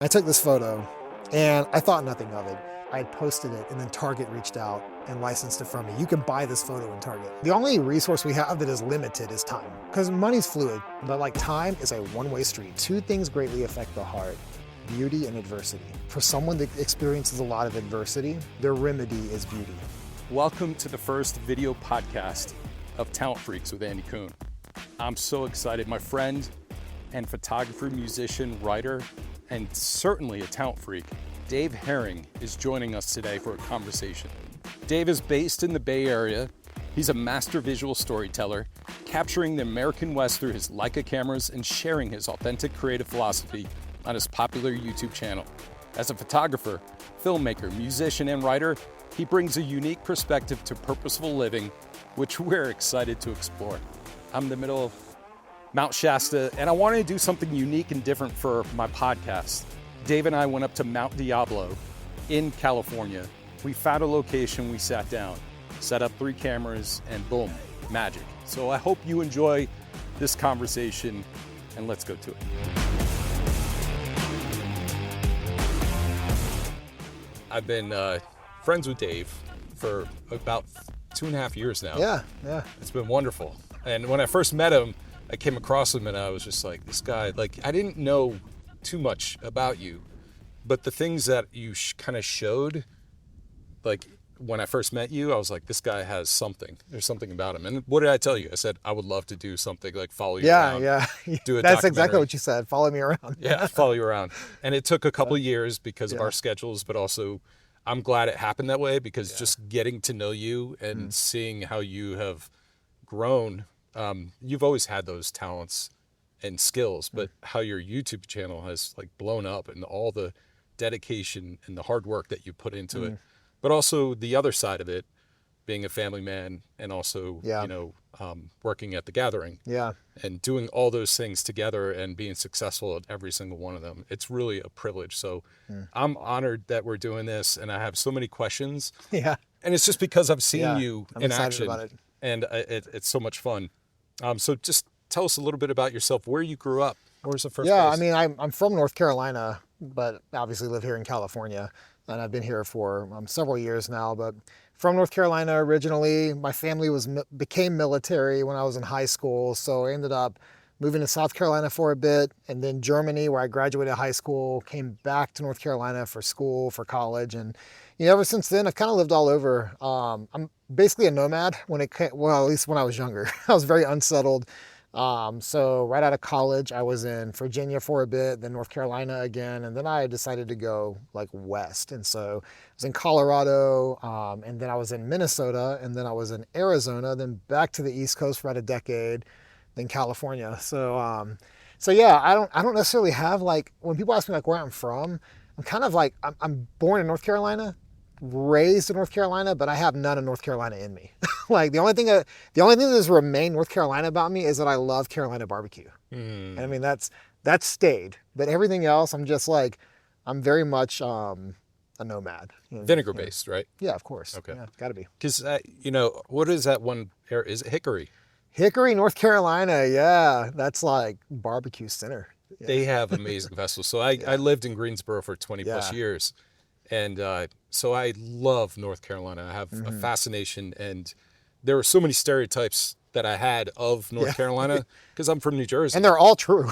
I took this photo and I thought nothing of it. I had posted it and then Target reached out and licensed it from me. You can buy this photo in Target. The only resource we have that is limited is time, because money's fluid, but like time is a one-way street. Two things greatly affect the heart: beauty and adversity. For someone that experiences a lot of adversity, their remedy is beauty. Welcome to the first video podcast of Talent Freaks with Andy Coon. I'm so excited. My friend and photographer, musician, writer, and certainly a talent freak, Dave Herring, is joining us today for a conversation. Dave is based in the Bay Area. He's a master visual storyteller, capturing the American West through his Leica cameras and sharing his authentic creative philosophy on his popular YouTube channel. As a photographer, filmmaker, musician, and writer, he brings a unique perspective to purposeful living, which we're excited to explore. I'm in the middle of Mount Shasta, and I wanted to do something unique and different for my podcast. Dave and I went up to Mount Diablo in California. We found a location, we sat down, set up 3 cameras, and boom, magic. So I hope you enjoy this conversation, and let's go to it. I've been friends with Dave for about 2.5 years now. Yeah. It's been wonderful. And when I first met him, I came across him and I was just like, this guy, like, I didn't know too much about you, but the things that you kind of showed, like when I first met you, I was like, this guy has something. There's something about him. And what did I tell you? I said, I would love to do something like follow you around. Yeah. Do a That's exactly documentary. what you said. Follow me around. Yeah, follow you around. And it took a couple of years because of our schedules, but also I'm glad it happened that way because just getting to know you and seeing how you have grown. You've always had those talents and skills, but how your YouTube channel has like blown up and all the dedication and the hard work that you put into it, but also the other side of it, being a family man and also, working at the Gathering and doing all those things together and being successful at every single one of them. It's really a privilege. So I'm honored that we're doing this and I have so many questions. Yeah. And it's just because I've seen you I'm in excited action about it. and it's so much fun. So just tell us a little bit about yourself, where you grew up. Where's the first place? I mean, I'm from North Carolina, but obviously live here in California, and I've been here for several years now. But from North Carolina originally, my family became military when I was in high school, so I ended up moving to South Carolina for a bit, and then Germany, where I graduated high school, came back to North Carolina for school, for college, and ever since then, I've kind of lived all over. I'm basically a nomad at least when I was younger. I was very unsettled. So right out of college, I was in Virginia for a bit, then North Carolina again, and then I decided to go like west. And so I was in Colorado, and then I was in Minnesota, and then I was in Arizona, then back to the East Coast for about a decade, then California. So I don't necessarily have like, when people ask me like where I'm from, I'm kind of like, I'm born in North Carolina, raised in North Carolina, but I have none of North Carolina in me. Like the only thing that has remained North Carolina about me is that I love Carolina barbecue. And I mean, that's stayed, but everything else, I'm just like, I'm very much a nomad. Vinegar based, right? Yeah, of course. Okay. Yeah, gotta be. Because, what is that one area? Is it Hickory? Hickory, North Carolina. Yeah. That's like barbecue center. Yeah. They have amazing festivals. So I lived in Greensboro for 20 plus years. And so I love North Carolina. I have a fascination, and there were so many stereotypes that I had of North Carolina because I'm from New Jersey. And they're all true.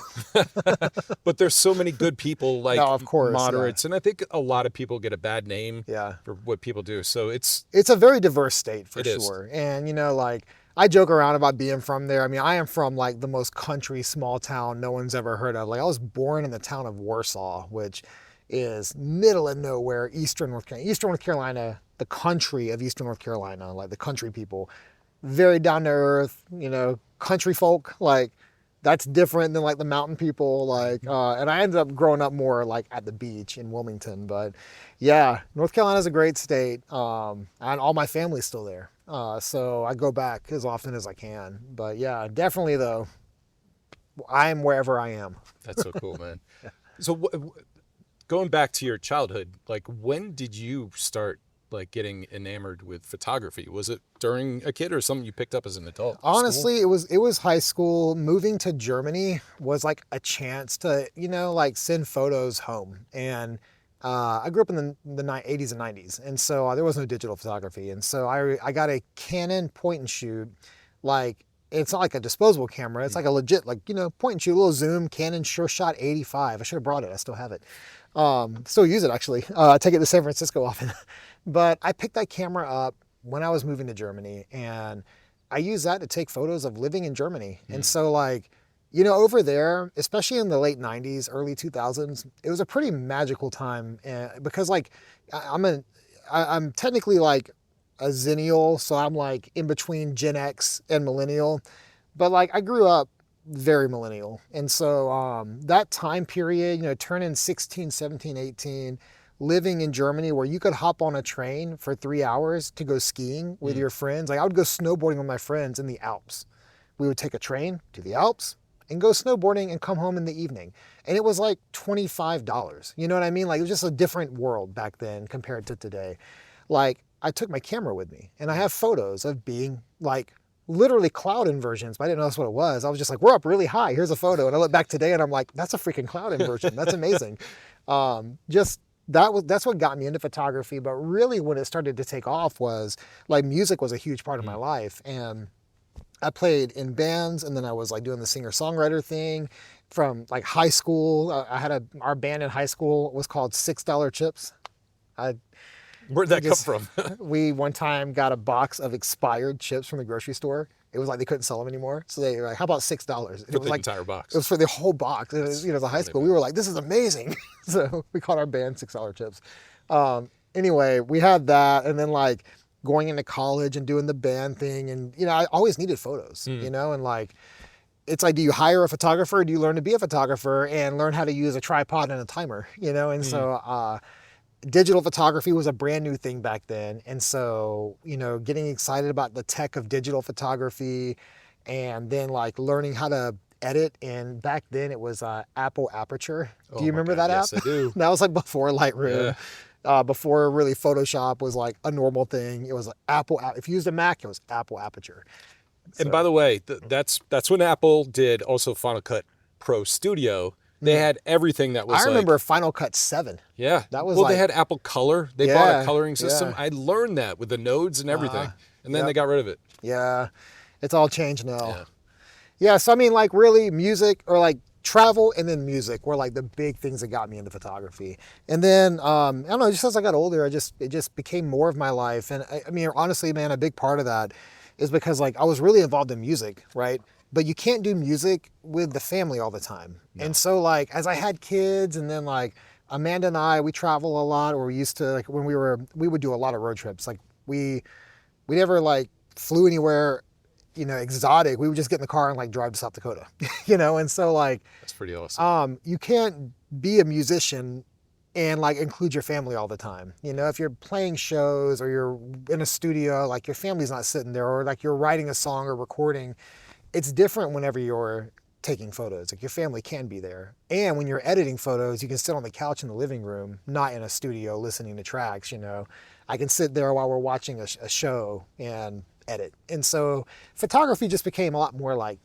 But there's so many good people, like of course, moderates. And I think a lot of people get a bad name for what people do. So it's a very diverse state for it sure. And, like, I joke around about being from there. I mean, I am from like the most country small town no one's ever heard of. Like I was born in the town of Warsaw, which is middle of nowhere, Eastern North Carolina. Eastern North Carolina, the country of Eastern North Carolina, like the country people, very down to earth, country folk, like that's different than like the mountain people, like, and I ended up growing up more like at the beach in Wilmington, but yeah, North Carolina is a great state, and all my family's still there. So I go back as often as I can, but yeah, definitely though, I'm wherever I am. That's so cool, man. So going back to your childhood, like when did you start like getting enamored with photography? Was it during a kid or something you picked up as an adult? Honestly, it was high school. Moving to Germany was like a chance to, like send photos home. And I grew up in the 80s and 90s. And so there was no digital photography. And so I got a Canon point and shoot. Like, it's not like a disposable camera. It's like a legit, like, point and shoot, little zoom, Canon Sure Shot 85. I should have brought it. I still have it. Still use it, actually. I take it to San Francisco often. But I picked that camera up when I was moving to Germany, and I used that to take photos of living in Germany. And so, like, over there, especially in the late 90s, early 2000s, it was a pretty magical time, because, like, I'm technically like a Zennial, so I'm like in between Gen X and Millennial, but like I grew up very millennial. And so that time period, turning 16, 17, 18, living in Germany where you could hop on a train for 3 hours to go skiing with your friends. Like, I would go snowboarding with my friends in the Alps. We would take a train to the Alps and go snowboarding and come home in the evening. And it was like $25. You know what I mean? Like, it was just a different world back then compared to today. Like, I took my camera with me, and I have photos of being like literally cloud inversions, but I didn't know that's what it was. I was just like, we're up really high. Here's a photo. And I look back today and I'm like, that's a freaking cloud inversion. That's amazing. That's what got me into photography. But really when it started to take off was like music was a huge part of my life. And I played in bands, and then I was like doing the singer-songwriter thing from like high school. Our band in high school was called $6 Chips. Where'd that come from? We one time got a box of expired chips from the grocery store. It was like they couldn't sell them anymore. So they were like, how about $6? For the entire box. It was for the whole box. It was, as a high school, we were like, this is amazing. So we called our band $6 Chips. Anyway, we had that. And then like going into college and doing the band thing. And, I always needed photos, and like, it's like, do you hire a photographer or do you learn to be a photographer and learn how to use a tripod and a timer, And so, digital photography was a brand new thing back then. And so, getting excited about the tech of digital photography, and then like learning how to edit. And back then it was Apple Aperture. Do you remember that app? Yes, I do. That was like before Lightroom, before really Photoshop was like a normal thing. It was like Apple. If you used a Mac, it was Apple Aperture. And by the way, that's when Apple did also Final Cut Pro Studio. They had everything that was I remember Final Cut 7. Yeah. That was they had Apple Color. They bought a coloring system. Yeah. I learned that with the nodes and everything. And then they got rid of it. Yeah. It's all changed now. Yeah. So I mean, like, really music, or like travel and then music were like the big things that got me into photography. And then, I don't know, just as I got older, it just became more of my life. And I mean, honestly, man, a big part of that is because like I was really involved in music, right? But you can't do music with the family all the time. No. And so like, as I had kids, and then like Amanda and I, we travel a lot, or we used to, like when we would do a lot of road trips. Like we never like flew anywhere, exotic. We would just get in the car and like drive to South Dakota, And so like, that's pretty awesome. You can't be a musician and like include your family all the time. If you're playing shows or you're in a studio, like your family's not sitting there, or like you're writing a song or recording. It's different whenever you're taking photos. Like, your family can be there. And when you're editing photos, you can sit on the couch in the living room, not in a studio listening to tracks, I can sit there while we're watching a show and edit. And so photography just became a lot more like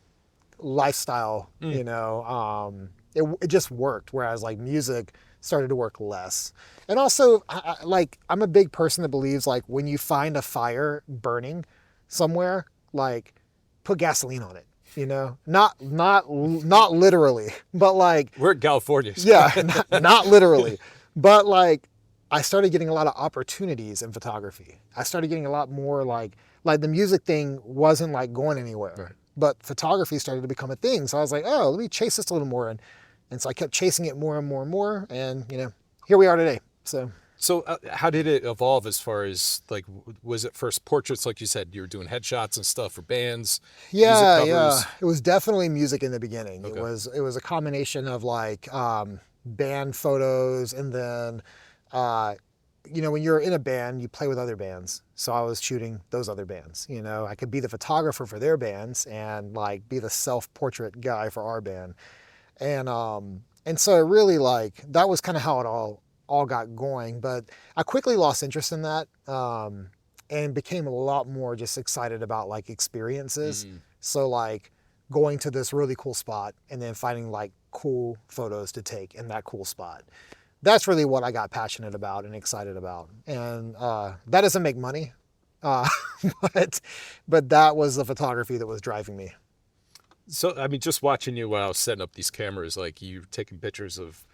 lifestyle, it just worked. Whereas like music started to work less. And also I'm a big person that believes like when you find a fire burning somewhere, like put gasoline on it, not literally, but like, we're in California. So. Yeah, not literally, but like I started getting a lot of opportunities in photography. I started getting a lot more like the music thing wasn't like going anywhere, right. But photography started to become a thing. So I was like, oh, let me chase this a little more. And so I kept chasing it more and more and more. And, here we are today. So how did it evolve as far as like, was it first portraits? Like you said, you were doing headshots and stuff for bands. Yeah. It was definitely music in the beginning. Okay. It was a combination of like band photos, and then, when you're in a band, you play with other bands. So I was shooting those other bands. I could be the photographer for their bands and like be the self-portrait guy for our band. And so it really like, that was kind of how it all all got going. But I quickly lost interest in that, and became a lot more just excited about like experiences. So like going to this really cool spot and then finding like cool photos to take in that cool spot. That's really what I got passionate about and excited about. And that doesn't make money, uh, but that was the photography that was driving me. So, I mean, just watching you while I was setting up these cameras, like you taking pictures of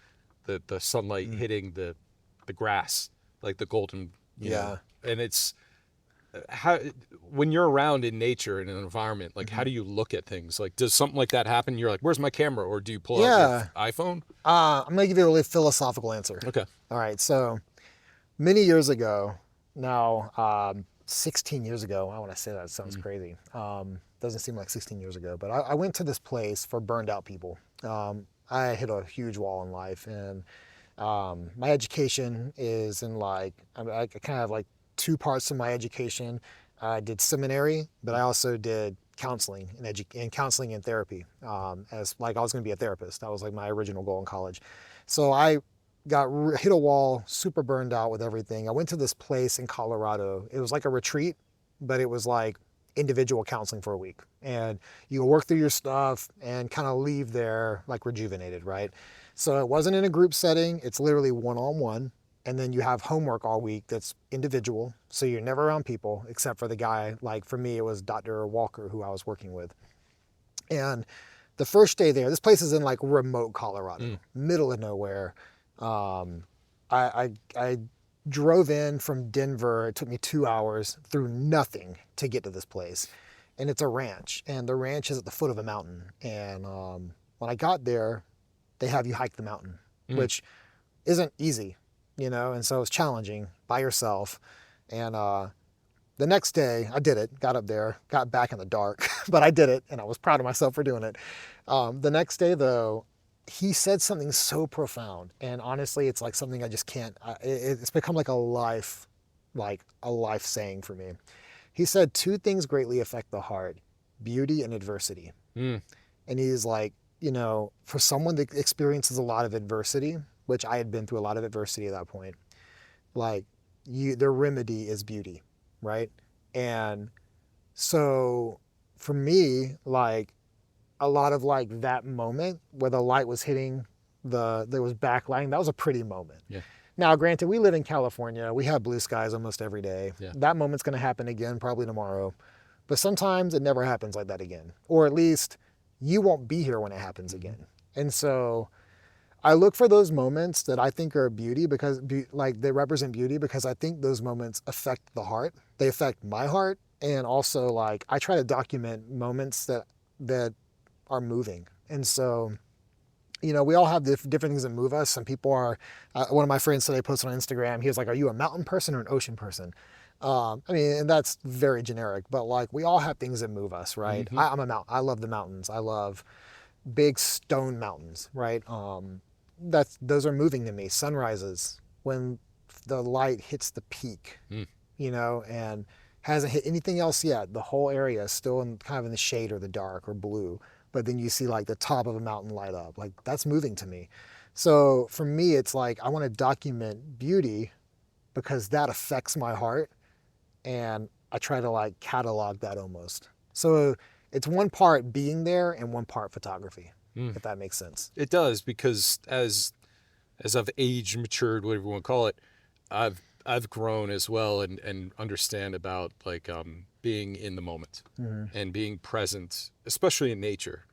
the sunlight hitting the grass, like the golden, you know, and it's how, when you're around in nature in an environment, like how do you look at things? Like, does something like that happen? You're like, where's my camera? Or do you pull out your iPhone? I'm gonna give you a really philosophical answer. Okay. All right. So many years ago, now 16 years ago, I want to say that, it sounds crazy. Doesn't seem like 16 years ago, but I went to this place for burned out people. I hit a huge wall in life, and my education is in like, I kind of have like two parts of my education. I did seminary, but I also did counseling and counseling and therapy. As like I was going to be a therapist. That was like my original goal in college. So I got hit a wall, super burned out with everything. I went to this place in Colorado. It was like a retreat, but it was like individual counseling for a week. And you work through your stuff and kind of leave there like rejuvenated, right? So it wasn't in a group setting. It's literally one-on-one. And then you have homework all week that's individual. So you're never around people except for the guy, like for me, it was Dr. Walker, who I was working with. And the first day there, this place is in like remote Colorado, middle of nowhere. I drove in from Denver. It took me 2 hours through nothing to get to this place. And it's a ranch, and the ranch is at the foot of a mountain. And when I got there, they have you hike the mountain, which isn't easy, you know, and so it's challenging by yourself. And the next day I did it, got up there, got back in the dark, but I did it, and I was proud of myself for doing it. The next day though, he said something so profound, and honestly, it's like something I just can't, it's become like a life saying for me. He said 2 things greatly affect the heart: beauty and adversity. And he's like, you know, for someone that experiences a lot of adversity, which I had been through a lot of adversity at that point, like the remedy is beauty, right? And so for me, like a lot of like that moment where the light was hitting there was backlighting, that was a pretty moment. Yeah. Now, granted, we live in California. We have blue skies almost every day. Yeah. That moment's going to happen again, probably tomorrow. But sometimes it never happens like that again. Or at least you won't be here when it happens again. And so I look for those moments that I think are beauty, because like they represent beauty, because I think those moments affect the heart. They affect my heart. And also like I try to document moments that are moving. And so, you know, we all have different things that move us. Some people are, one of my friends today posted on Instagram, he was like, are you a mountain person or an ocean person? I mean, and that's very generic, but like we all have things that move us, right? I'm a mountain. I love the mountains. I love big stone mountains, right? Those are moving to me. Sunrises, when the light hits the peak, you know, and hasn't hit anything else yet. The whole area is still kind of in the shade or the dark or blue. But then you see like the top of a mountain light up. Like that's moving to me. So for me, it's like I want to document beauty because that affects my heart. And I try to like catalog that almost. So it's one part being there and one part photography, if that makes sense. It does, because as I've aged, matured, whatever you want to call it, I've grown as well and understand about like being in the moment and being present, especially in nature.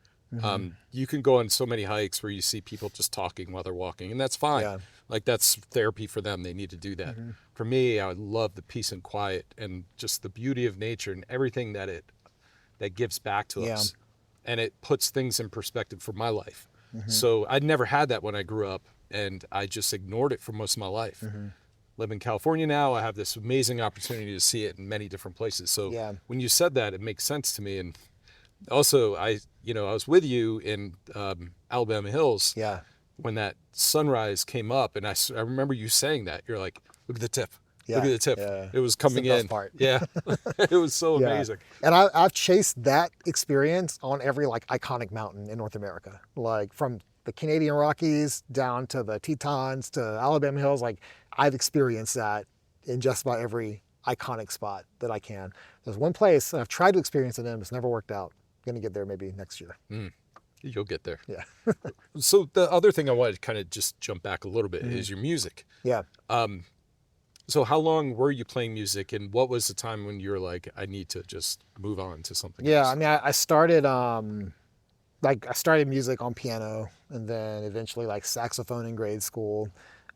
You can go on so many hikes where you see people just talking while they're walking, and that's fine. Yeah. Like that's therapy for them. They need to do that. For me, I love the peace and quiet and just the beauty of nature and everything that gives back to us. And it puts things in perspective for my life. So I'd never had that when I grew up, and I just ignored it for most of my life. Live in California now, I have this amazing opportunity to see it in many different places. So when you said that, it makes sense to me. And also, I was with you in Alabama Hills when that sunrise came up, and I remember you saying that. You're like, look at the tip. Look at the tip. It was coming in. Part. Yeah. It was so amazing. And I've chased that experience on every like iconic mountain in North America, like from the Canadian Rockies down to the Tetons to Alabama Hills. Like I've experienced that in just about every iconic spot that I can. There's one place I've tried to experience it in, it's never worked out. I'm gonna get there maybe next year. You'll get there. Yeah. So the other thing I wanted to kind of just jump back a little bit is your music. Yeah. So how long were you playing music, and what was the time when you were like, I need to just move on to something else? I mean, I started I started music on piano, and then eventually like saxophone in grade school.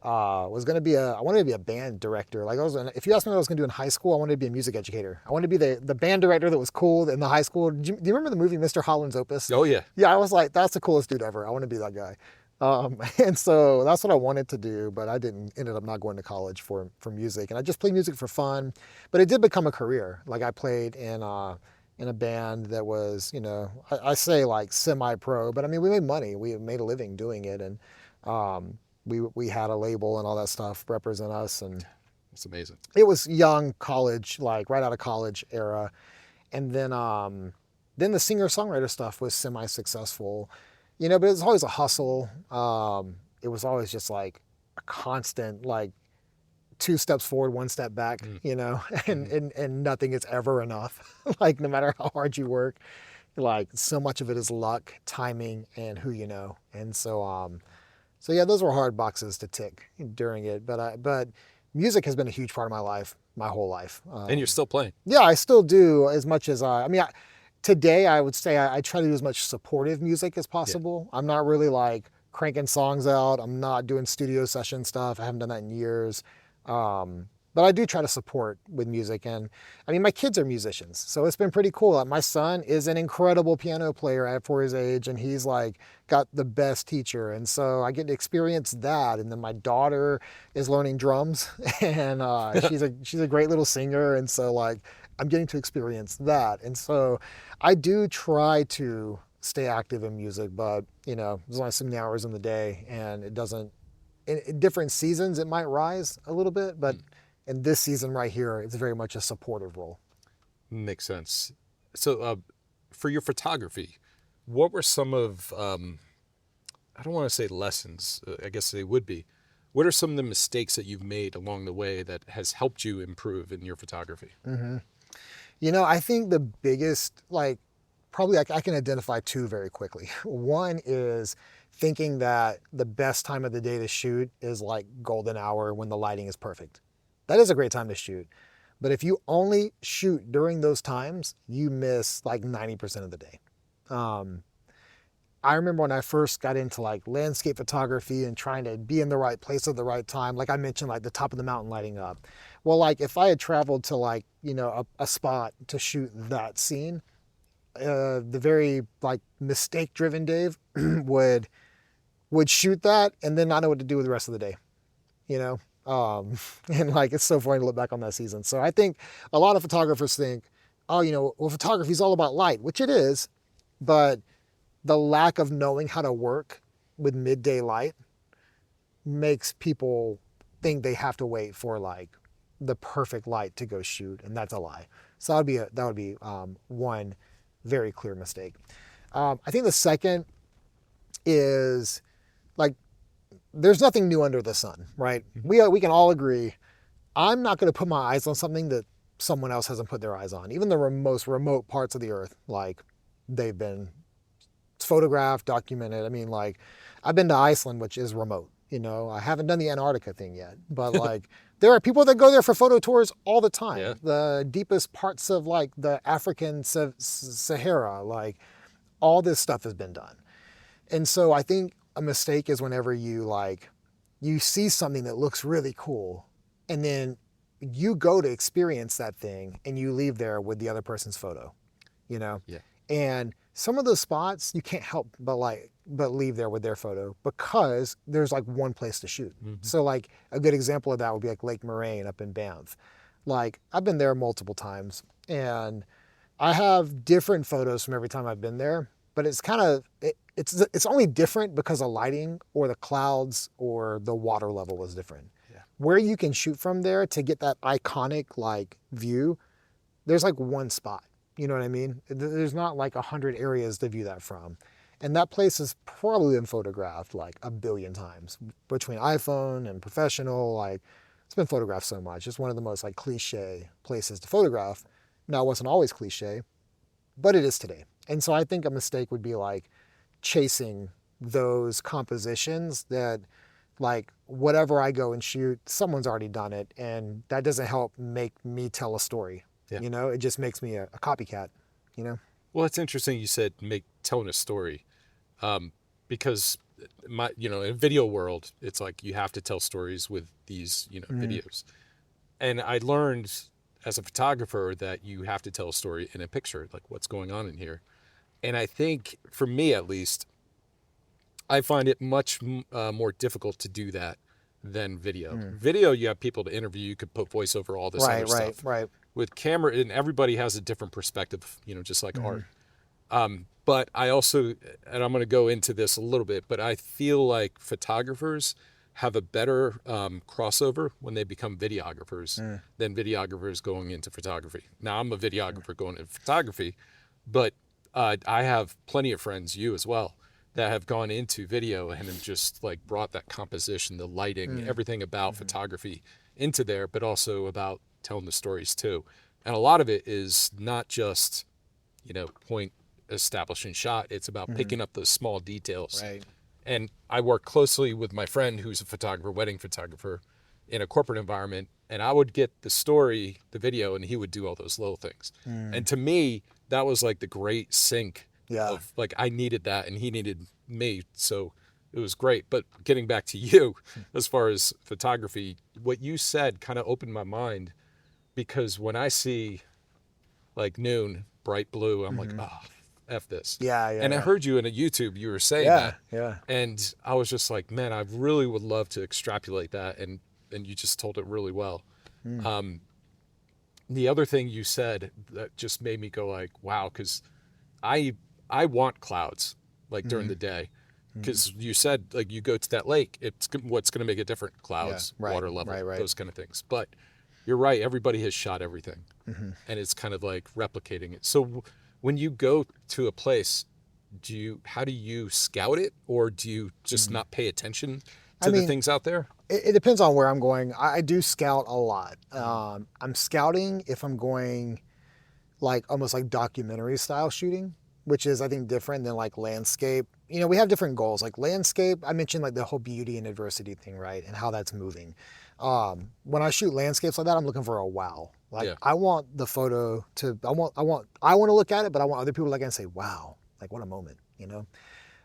I wanted to be a band director. Like if you asked me what I was gonna do in high school, I wanted to be a music educator. I wanted to be the band director that was cool in the high school. Do you remember the movie Mr. Holland's Opus? Oh yeah. Yeah, I was like, that's the coolest dude ever. I want to be that guy. And so that's what I wanted to do, but I ended up not going to college for music. And I just played music for fun, but it did become a career. Like I played in a band that was, I say like semi-pro, but I mean, we made money. We made a living doing it. And we had a label and all that stuff represent us. And it's amazing. It was young college, like right out of college era. And then the singer-songwriter stuff was semi-successful. But it was always a hustle. It was always just like a constant, like 2 steps forward, 1 step back, and nothing is ever enough. Like no matter how hard you work, like so much of it is luck, timing, and who you know. And so yeah, those were hard boxes to tick during it. But music has been a huge part of my life, my whole life. And you're still playing? Yeah, I still do as much as today, I would say I try to do as much supportive music as possible. Yeah. I'm not really like cranking songs out. I'm not doing studio session stuff. I haven't done that in years. But I do try to support with music. And I mean, my kids are musicians, so it's been pretty cool. My son is an incredible piano player for his age, and he's like got the best teacher. And so I get to experience that. And then my daughter is learning drums, and she's a great little singer. And so like, I'm getting to experience that. And so I do try to stay active in music, but there's only so many hours in the day, and it doesn't, in different seasons, it might rise a little bit, but in this season right here, it's very much a supportive role. Makes sense. So for your photography, what were some of, I don't want to say lessons, I guess they would be. What are some of the mistakes that you've made along the way that has helped you improve in your photography? Mm-hmm. I think the biggest, probably I can identify 2 very quickly. One is thinking that the best time of the day to shoot is like golden hour when the lighting is perfect. That is a great time to shoot. But if you only shoot during those times, you miss like 90% of the day. I remember when I first got into like landscape photography and trying to be in the right place at the right time, like I mentioned, like the top of the mountain lighting up. Well, like if I had traveled to like, a spot to shoot that scene, the very like mistake driven Dave would shoot that and then not know what to do with the rest of the day, and like, it's so funny to look back on that season. So I think a lot of photographers think, well, photography is all about light, which it is, but the lack of knowing how to work with midday light makes people think they have to wait for like the perfect light to go shoot, and that's a lie. So that would be one very clear mistake. I think the second is like, there's nothing new under the sun, right? We can all agree, I'm not going to put my eyes on something that someone else hasn't put their eyes on. Even the most remote parts of the earth, like they've been photographed, documented. I mean, like I've been to Iceland, which is remote. I haven't done the Antarctica thing yet, but like there are people that go there for photo tours all the time. Yeah. The deepest parts of like the African Sahara, like all this stuff has been done. And so I think a mistake is whenever you see something that looks really cool, and then you go to experience that thing and you leave there with the other person's photo, Yeah. And some of those spots you can't help but leave there with their photo because there's like one place to shoot. Mm-hmm. So like a good example of that would be like Lake Moraine up in Banff. Like I've been there multiple times, and I have different photos from every time I've been there, but it's kind of, it's only different because of lighting or the clouds or the water level was different. Yeah. Where you can shoot from there to get that iconic like view, there's like one spot. You know what I mean? There's not like 100 areas to view that from. And that place has probably been photographed like a billion times between iPhone and professional. Like it's been photographed so much. It's one of the most like cliche places to photograph. Now it wasn't always cliche, but it is today. And so I think a mistake would be like chasing those compositions that like whatever I go and shoot, someone's already done it. And that doesn't help make me tell a story. Yeah. You know, it just makes me a copycat, you know? Well, it's interesting you said telling a story, because in video world, it's like you have to tell stories with these, videos. And I learned as a photographer that you have to tell a story in a picture, like what's going on in here. And I think for me, at least, I find it much more difficult to do that than video. Video, you have people to interview, you could put voice over all this other stuff. Right. With camera, and everybody has a different perspective, just like art. But I also, and I'm going to go into this a little bit, but I feel like photographers have a better crossover when they become videographers than videographers going into photography. Now, I'm a videographer going into photography, but I have plenty of friends, you as well, that have gone into video and have just like brought that composition, the lighting, everything about photography into there, but also about telling the stories too. And a lot of it is not just, point establishing shot. It's about picking up those small details. Right. And I work closely with my friend who's a photographer, wedding photographer, in a corporate environment. And I would get the story, the video, and he would do all those little things. And to me, that was like the great sync of like, I needed that and he needed me. So it was great. But getting back to you, as far as photography, what you said kind of opened my mind, because when I see like noon, bright blue, I'm like, oh, F this. And I heard you in a YouTube, you were saying that. Yeah. And I was just like, man, I really would love to extrapolate that. And you just told it really well. The other thing you said that just made me go like, wow, because I want clouds like during the day. Because you said like you go to that lake, it's what's going to make it different, clouds, water level, those kind of things. But you're right, everybody has shot everything. And it's kind of like replicating it. So when you go to a place, how do you scout it, or do you just not pay attention to the things out there? It depends on where I'm going. I do scout a lot. I'm scouting if I'm going like almost like documentary style shooting, which is I think different than like landscape. We have different goals. Like landscape, I mentioned like the whole beauty and adversity thing, right? And how that's moving. When I shoot landscapes like that, I'm looking for a wow. Like I want the photo to, I want to look at it, but I want other people to look at it and say, wow, like what a moment,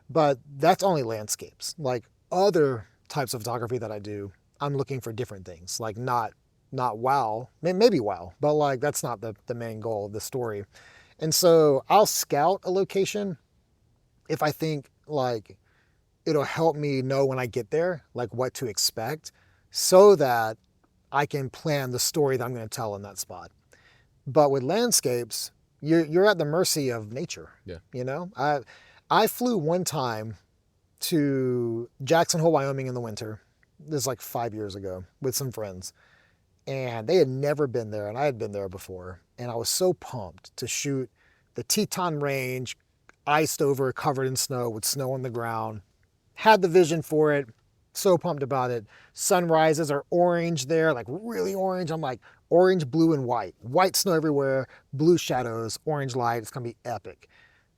But that's only landscapes. Like other types of photography that I do, I'm looking for different things. Like not wow, maybe wow, but like that's not the main goal of the story. And so I'll scout a location if I think like it'll help me know when I get there, like what to expect, so that I can plan the story that I'm going to tell in that spot. But with landscapes, you're at the mercy of nature. I flew one time to Jackson Hole, Wyoming in the winter. This is like 5 years ago with some friends. And they had never been there, and I had been there before. And I was so pumped to shoot the Teton Range, iced over, covered in snow, with snow on the ground. Had the vision for it, so pumped about it. Sunrises are orange there, like really orange. I'm like, orange, blue, and white. White snow everywhere, blue shadows, orange light. It's gonna be epic.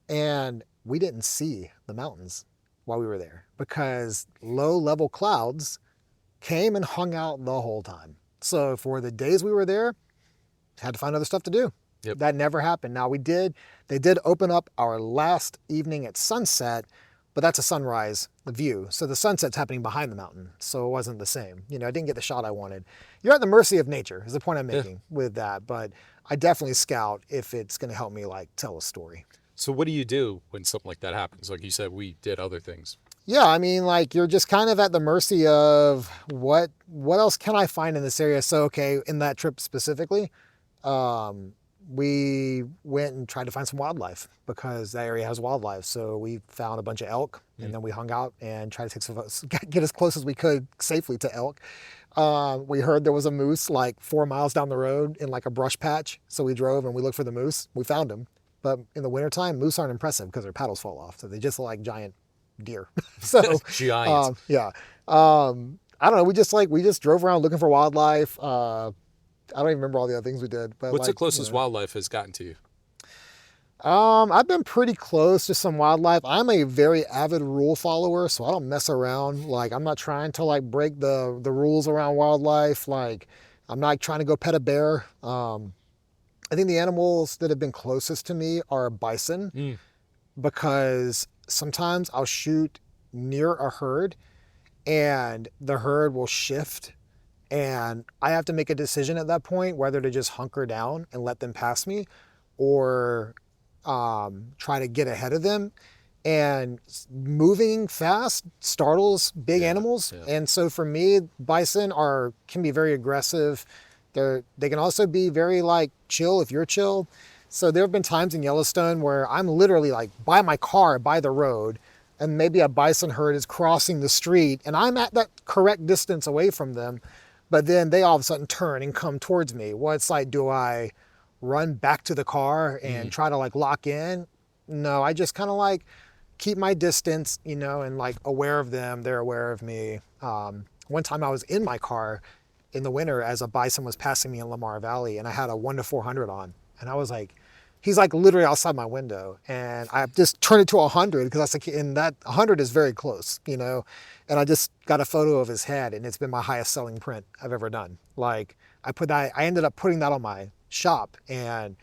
And we didn't see the mountains while we were there because low-level clouds came and hung out the whole time. So for the days we were there, had to find other stuff to do. That never happened. Now they did open up our last evening at sunset, but that's a sunrise view. So the sunset's happening behind the mountain. So it wasn't the same. I didn't get the shot I wanted. You're at the mercy of nature is the point I'm making with that. But I definitely scout if it's going to help me like tell a story. So what do you do when something like that happens? Like you said, we did other things. Yeah, I mean, like you're just kind of at the mercy of what else can I find in this area? So, okay, in that trip specifically, we went and tried to find some wildlife because that area has wildlife. So we found a bunch of elk and then we hung out and tried to take some photos, get as close as we could safely to elk. We heard there was a moose like 4 miles down the road in like a brush patch. So we drove and we looked for the moose. We found him. But in the wintertime, moose aren't impressive because their paddles fall off. So they just look like giant deer. So, Giant. yeah. I don't know. We just drove around looking for wildlife. I don't even remember all the other things we did. But What's the like, closest wildlife has gotten to you? I've been pretty close to some wildlife. I'm a very avid rule follower, so I don't mess around. Like, I'm not trying to like break the rules around wildlife. Like, I'm not trying to go pet a bear. I think the animals that have been closest to me are bison because sometimes I'll shoot near a herd and the herd will shift and I have to make a decision at that point whether to just hunker down and let them pass me or try to get ahead of them. And moving fast startles big animals. Yeah. And so for me, bison can be very aggressive. They can also be very like chill if you're chill. So there have been times in Yellowstone where I'm literally like by my car, by the road, and maybe a bison herd is crossing the street and I'm at that correct distance away from them. But then they all of a sudden turn and come towards me. Well, it's like, do I run back to the car and try to like lock in? No, I just kind of like keep my distance, and like aware of them. They're aware of me. One time I was in my car in the winter as a bison was passing me in Lamar Valley and I had a 1-400 on. And I was like, he's like literally outside my window. And I just turned it to 100 because I was like, and that 100 is very close, and I just got a photo of his head and it's been my highest selling print I've ever done. Like I ended up putting that on my shop and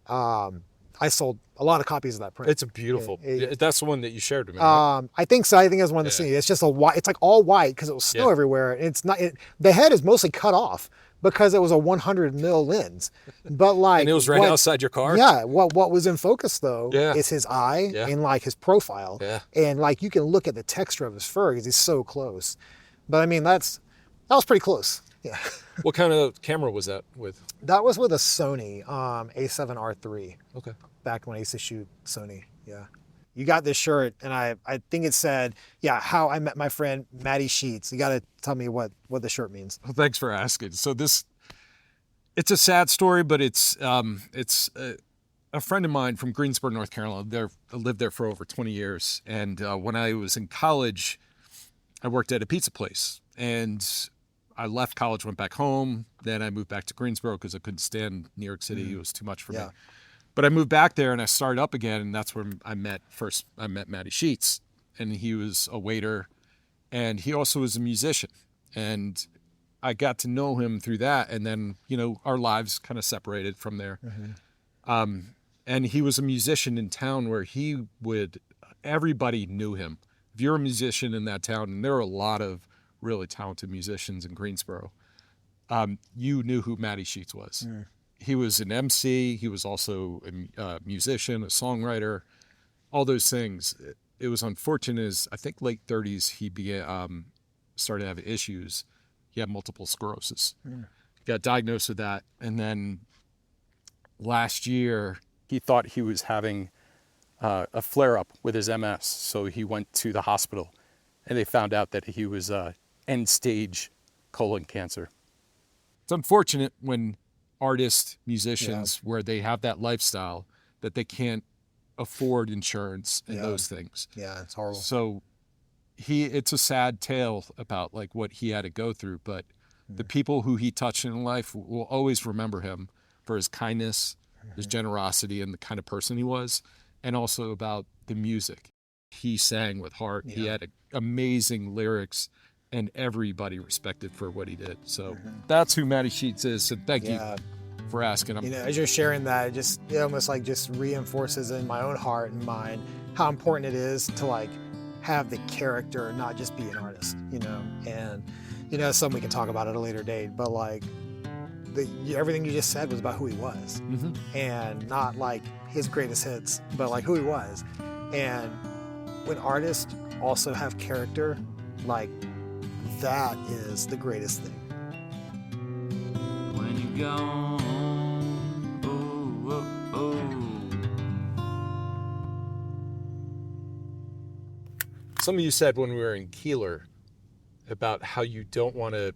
I sold a lot of copies of that print. It's a beautiful. That's the one that you shared with me. Right? I think so. I think it was one of the scenes. It's just it's like all white because it was snow everywhere. It's not. The head is mostly cut off because it was a 100 mil lens. But like, and it was right outside your car. Yeah. What was in focus though is his eye and like his profile. Yeah. And like you can look at the texture of his fur because he's so close. But I mean that was pretty close. Yeah. What kind of camera was that with? That was with a Sony A7R3. Okay. Back when I used to shoot Sony. Yeah. You got this shirt and I think it said, how I met my friend Maddie Sheets. You got to tell me what the shirt means. Well, thanks for asking. So it's a sad story, but it's a friend of mine from Greensboro, North Carolina. I lived there for over 20 years. And when I was in college, I worked at a pizza place and I left college, went back home. Then I moved back to Greensboro because I couldn't stand New York City. It was too much for me. But I moved back there and I started up again, and that's where I met Matty Sheets, and he was a waiter, and he also was a musician, and I got to know him through that, and then our lives kind of separated from there. And he was a musician in town where everybody knew him. If you're a musician in that town, and there are a lot of really talented musicians in Greensboro, you knew who Matty Sheets was. He was an MC. He was also a musician, a songwriter, all those things. It was unfortunate. As I think late 30s, he started having issues. He had multiple sclerosis. He got diagnosed with that, and then last year he thought he was having a flare-up with his MS. So he went to the hospital, and they found out that he was end-stage colon cancer. It's unfortunate when artists, musicians, where they have that lifestyle that they can't afford insurance and those things. Yeah, it's horrible. So it's a sad tale about like what he had to go through, but the people who he touched in life will always remember him for his kindness, his generosity, and the kind of person he was, and also about the music. He sang with heart. He had amazing lyrics, and everybody respected for what he did. So that's who Matty Sheets is. So thank you for asking him. As you're sharing that, it almost like just reinforces in my own heart and mind how important it is to like have the character, not just be an artist, and something we can talk about at a later date, but like everything you just said was about who he was and not like his greatest hits, but like who he was. And when artists also have character, like that is the greatest thing. When you go, Some of you said when we were in Keeler about how you don't want to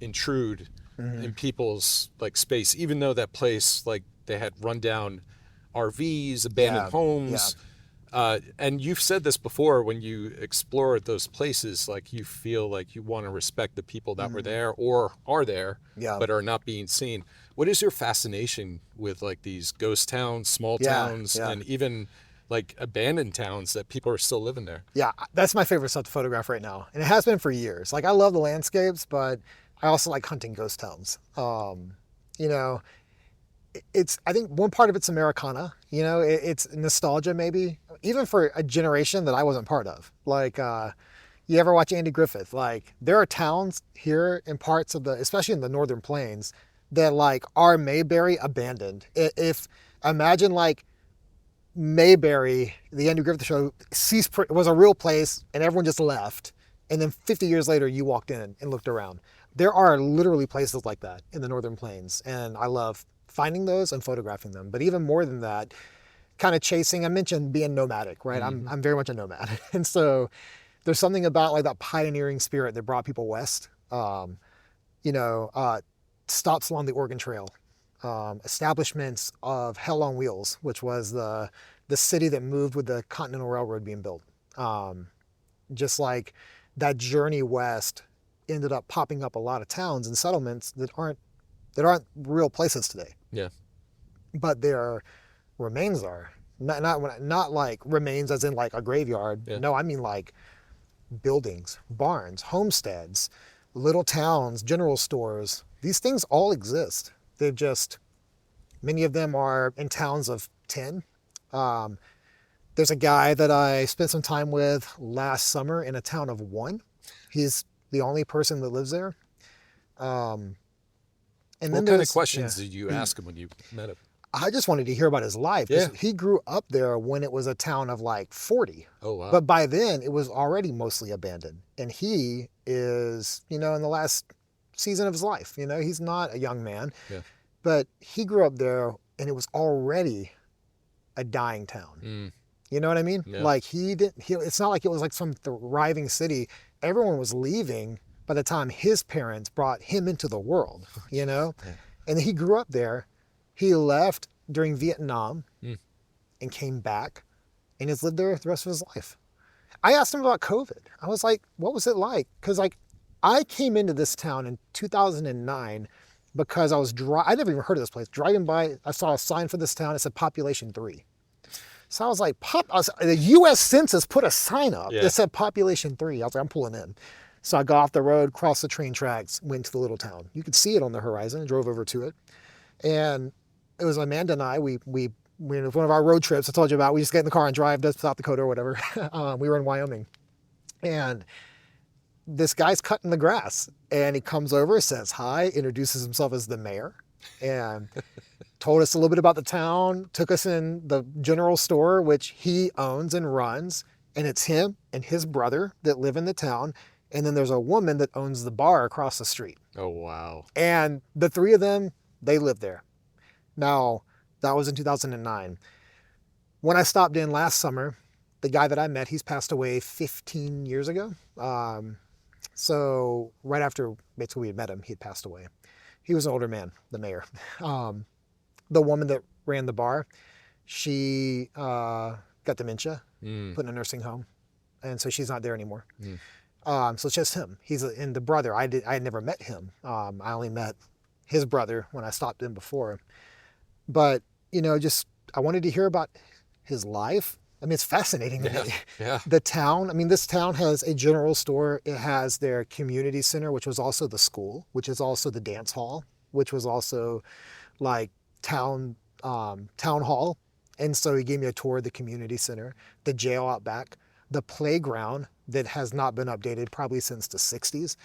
intrude in people's like space, even though that place, like they had rundown RVs, abandoned Yeah, homes. And you've said this before, when you explore those places, like you feel like you want to respect the people that were there or are there, yeah, but are not being seen. What is your fascination with like these ghost towns, small yeah, towns, yeah. and even like abandoned towns that people are still living there? Yeah, that's my favorite stuff to photograph right now, and it has been for years. Like I love the landscapes, but I also like hunting ghost towns. You know, it's I think one part of it's Americana. You know, it's nostalgia maybe, even for a generation that I wasn't part of. Like, you ever watch Andy Griffith? Like, there are towns here in parts of the, especially in the northern plains, that like are Mayberry abandoned. If imagine like Mayberry, the Andy Griffith show, was a real place and everyone just left. And then 50 years later, you walked in and looked around. There are literally places like that in the Northern Plains. And I love finding those and photographing them. But even more than that, kind of chasing, I mentioned being nomadic, right? I'm very much a nomad. And so there's something about like that pioneering spirit that brought people west. You know, stops along the Oregon Trail, establishments of Hell on Wheels, which was the city that moved with the Continental Railroad being built. Just like that journey west ended up popping up a lot of towns and settlements that aren't real places today. Yeah. But their remains are not like remains as in like a graveyard. Yeah. No, I mean like buildings, barns, homesteads, little towns, general stores. These things all exist. They've just, many of them are in towns of 10. There's a guy that I spent some time with last summer in a town of 1. He's the only person that lives there. And then What kind of questions did you ask him when you met him? I just wanted to hear about his life. Yeah. He grew up there when it was a town of like 40. Oh, wow. But by then it was already mostly abandoned. And he is, you know, in the last season of his life, you know, he's not a young man, Yeah. but he grew up there and it was already a dying town. You know what I mean? Yeah. Like it's not like it was like some thriving city. Everyone was leaving by the time his parents brought him into the world, you know? Yeah. And he grew up there. He left during Vietnam and came back and has lived there the rest of his life. I asked him about COVID. I was like, what was it like? Because like I came into this town in 2009 because I never even heard of this place. Driving by, I saw a sign for this town. It said population 3. So I was like, the U.S. Census put a sign up that said population 3. I was like, I'm pulling in. So I got off the road, crossed the train tracks, went to the little town. You could see it on the horizon. I drove over to it. And it was Amanda and I, we one of our road trips I told you about. We just get in the car and drive to South Dakota or whatever. We were in Wyoming. And this guy's cutting the grass. And he comes over, says hi, introduces himself as the mayor. And told us a little bit about the town, took us in the general store, which he owns and runs. And it's him and his brother that live in the town. And then there's a woman that owns the bar across the street. Oh, wow. And the 3 of them, they live there. Now, that was in 2009. When I stopped in last summer, the guy that I met, he's passed away 15 years ago. So right after basically we had met him, he had passed away. He was an older man, the mayor. The woman that ran the bar, she got dementia, put in a nursing home. And so she's not there anymore. So it's just him. And the brother, I had never met him. I only met his brother when I stopped in before. But, you know, I wanted to hear about his life. I mean, it's fascinating to me. Yeah. The town, I mean, this town has a general store. It has their community center, which was also the school, which is also the dance hall, which was also like town hall. And so he gave me a tour of the community center, the jail out back, the playground that has not been updated probably since the 60s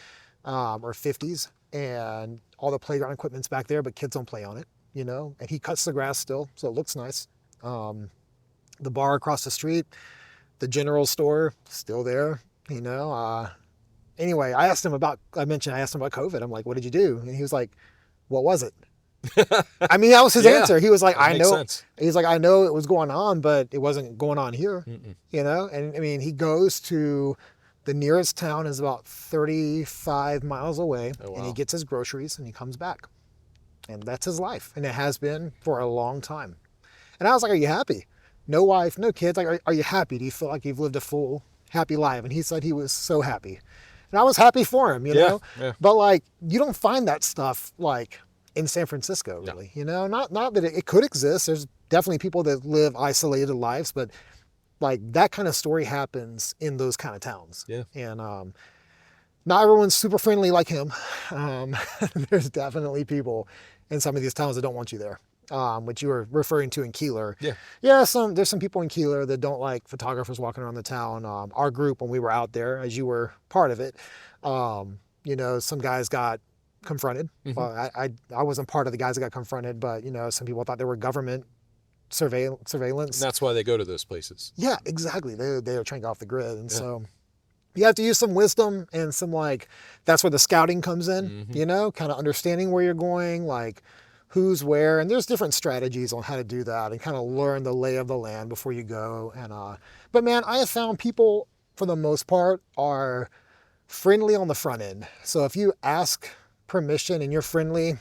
or 50s. And all the playground equipment's back there, but kids don't play on it, you know? And he cuts the grass still, so it looks nice. The bar across the street, the general store, still there, you know? Anyway, I asked him about COVID. I'm like, what did you do? And he was like, what was it? I mean, that was his answer. He was like, I know. Sense. He's like, I know it was going on, but it wasn't going on here, you know? And I mean, he goes to the nearest town is about 35 miles away, and he gets his groceries and he comes back. And that's his life. And it has been for a long time. And I was like, are you happy? No wife, no kids. Like, are you happy? Do you feel like you've lived a full, happy life? And he said he was so happy. And I was happy for him, you Yeah, know? yeah. But like, you don't find that stuff like in San Francisco, really, you know? Not that it could exist. There's definitely people that live isolated lives, but like that kind of story happens in those kind of towns. Yeah. And not everyone's super friendly like him. There's definitely people in some of these towns that don't want you there. Which you were referring to in Keeler. Yeah. Yeah, there's some people in Keeler that don't like photographers walking around the town. Our group, when we were out there, as you were part of it, you know, some guys got confronted. Mm-hmm. Well, I wasn't part of the guys that got confronted, but you know, some people thought they were government surveillance. And that's why they go to those places. Yeah, exactly. They were trying to get off the grid, and so you have to use some wisdom and some like. That's where the scouting comes in. Mm-hmm. You know, kind of understanding where you're going, like who's where, and there's different strategies on how to do that and kind of learn the lay of the land before you go. And but man, I have found people for the most part are friendly on the front end. So if you ask permission and you're friendly,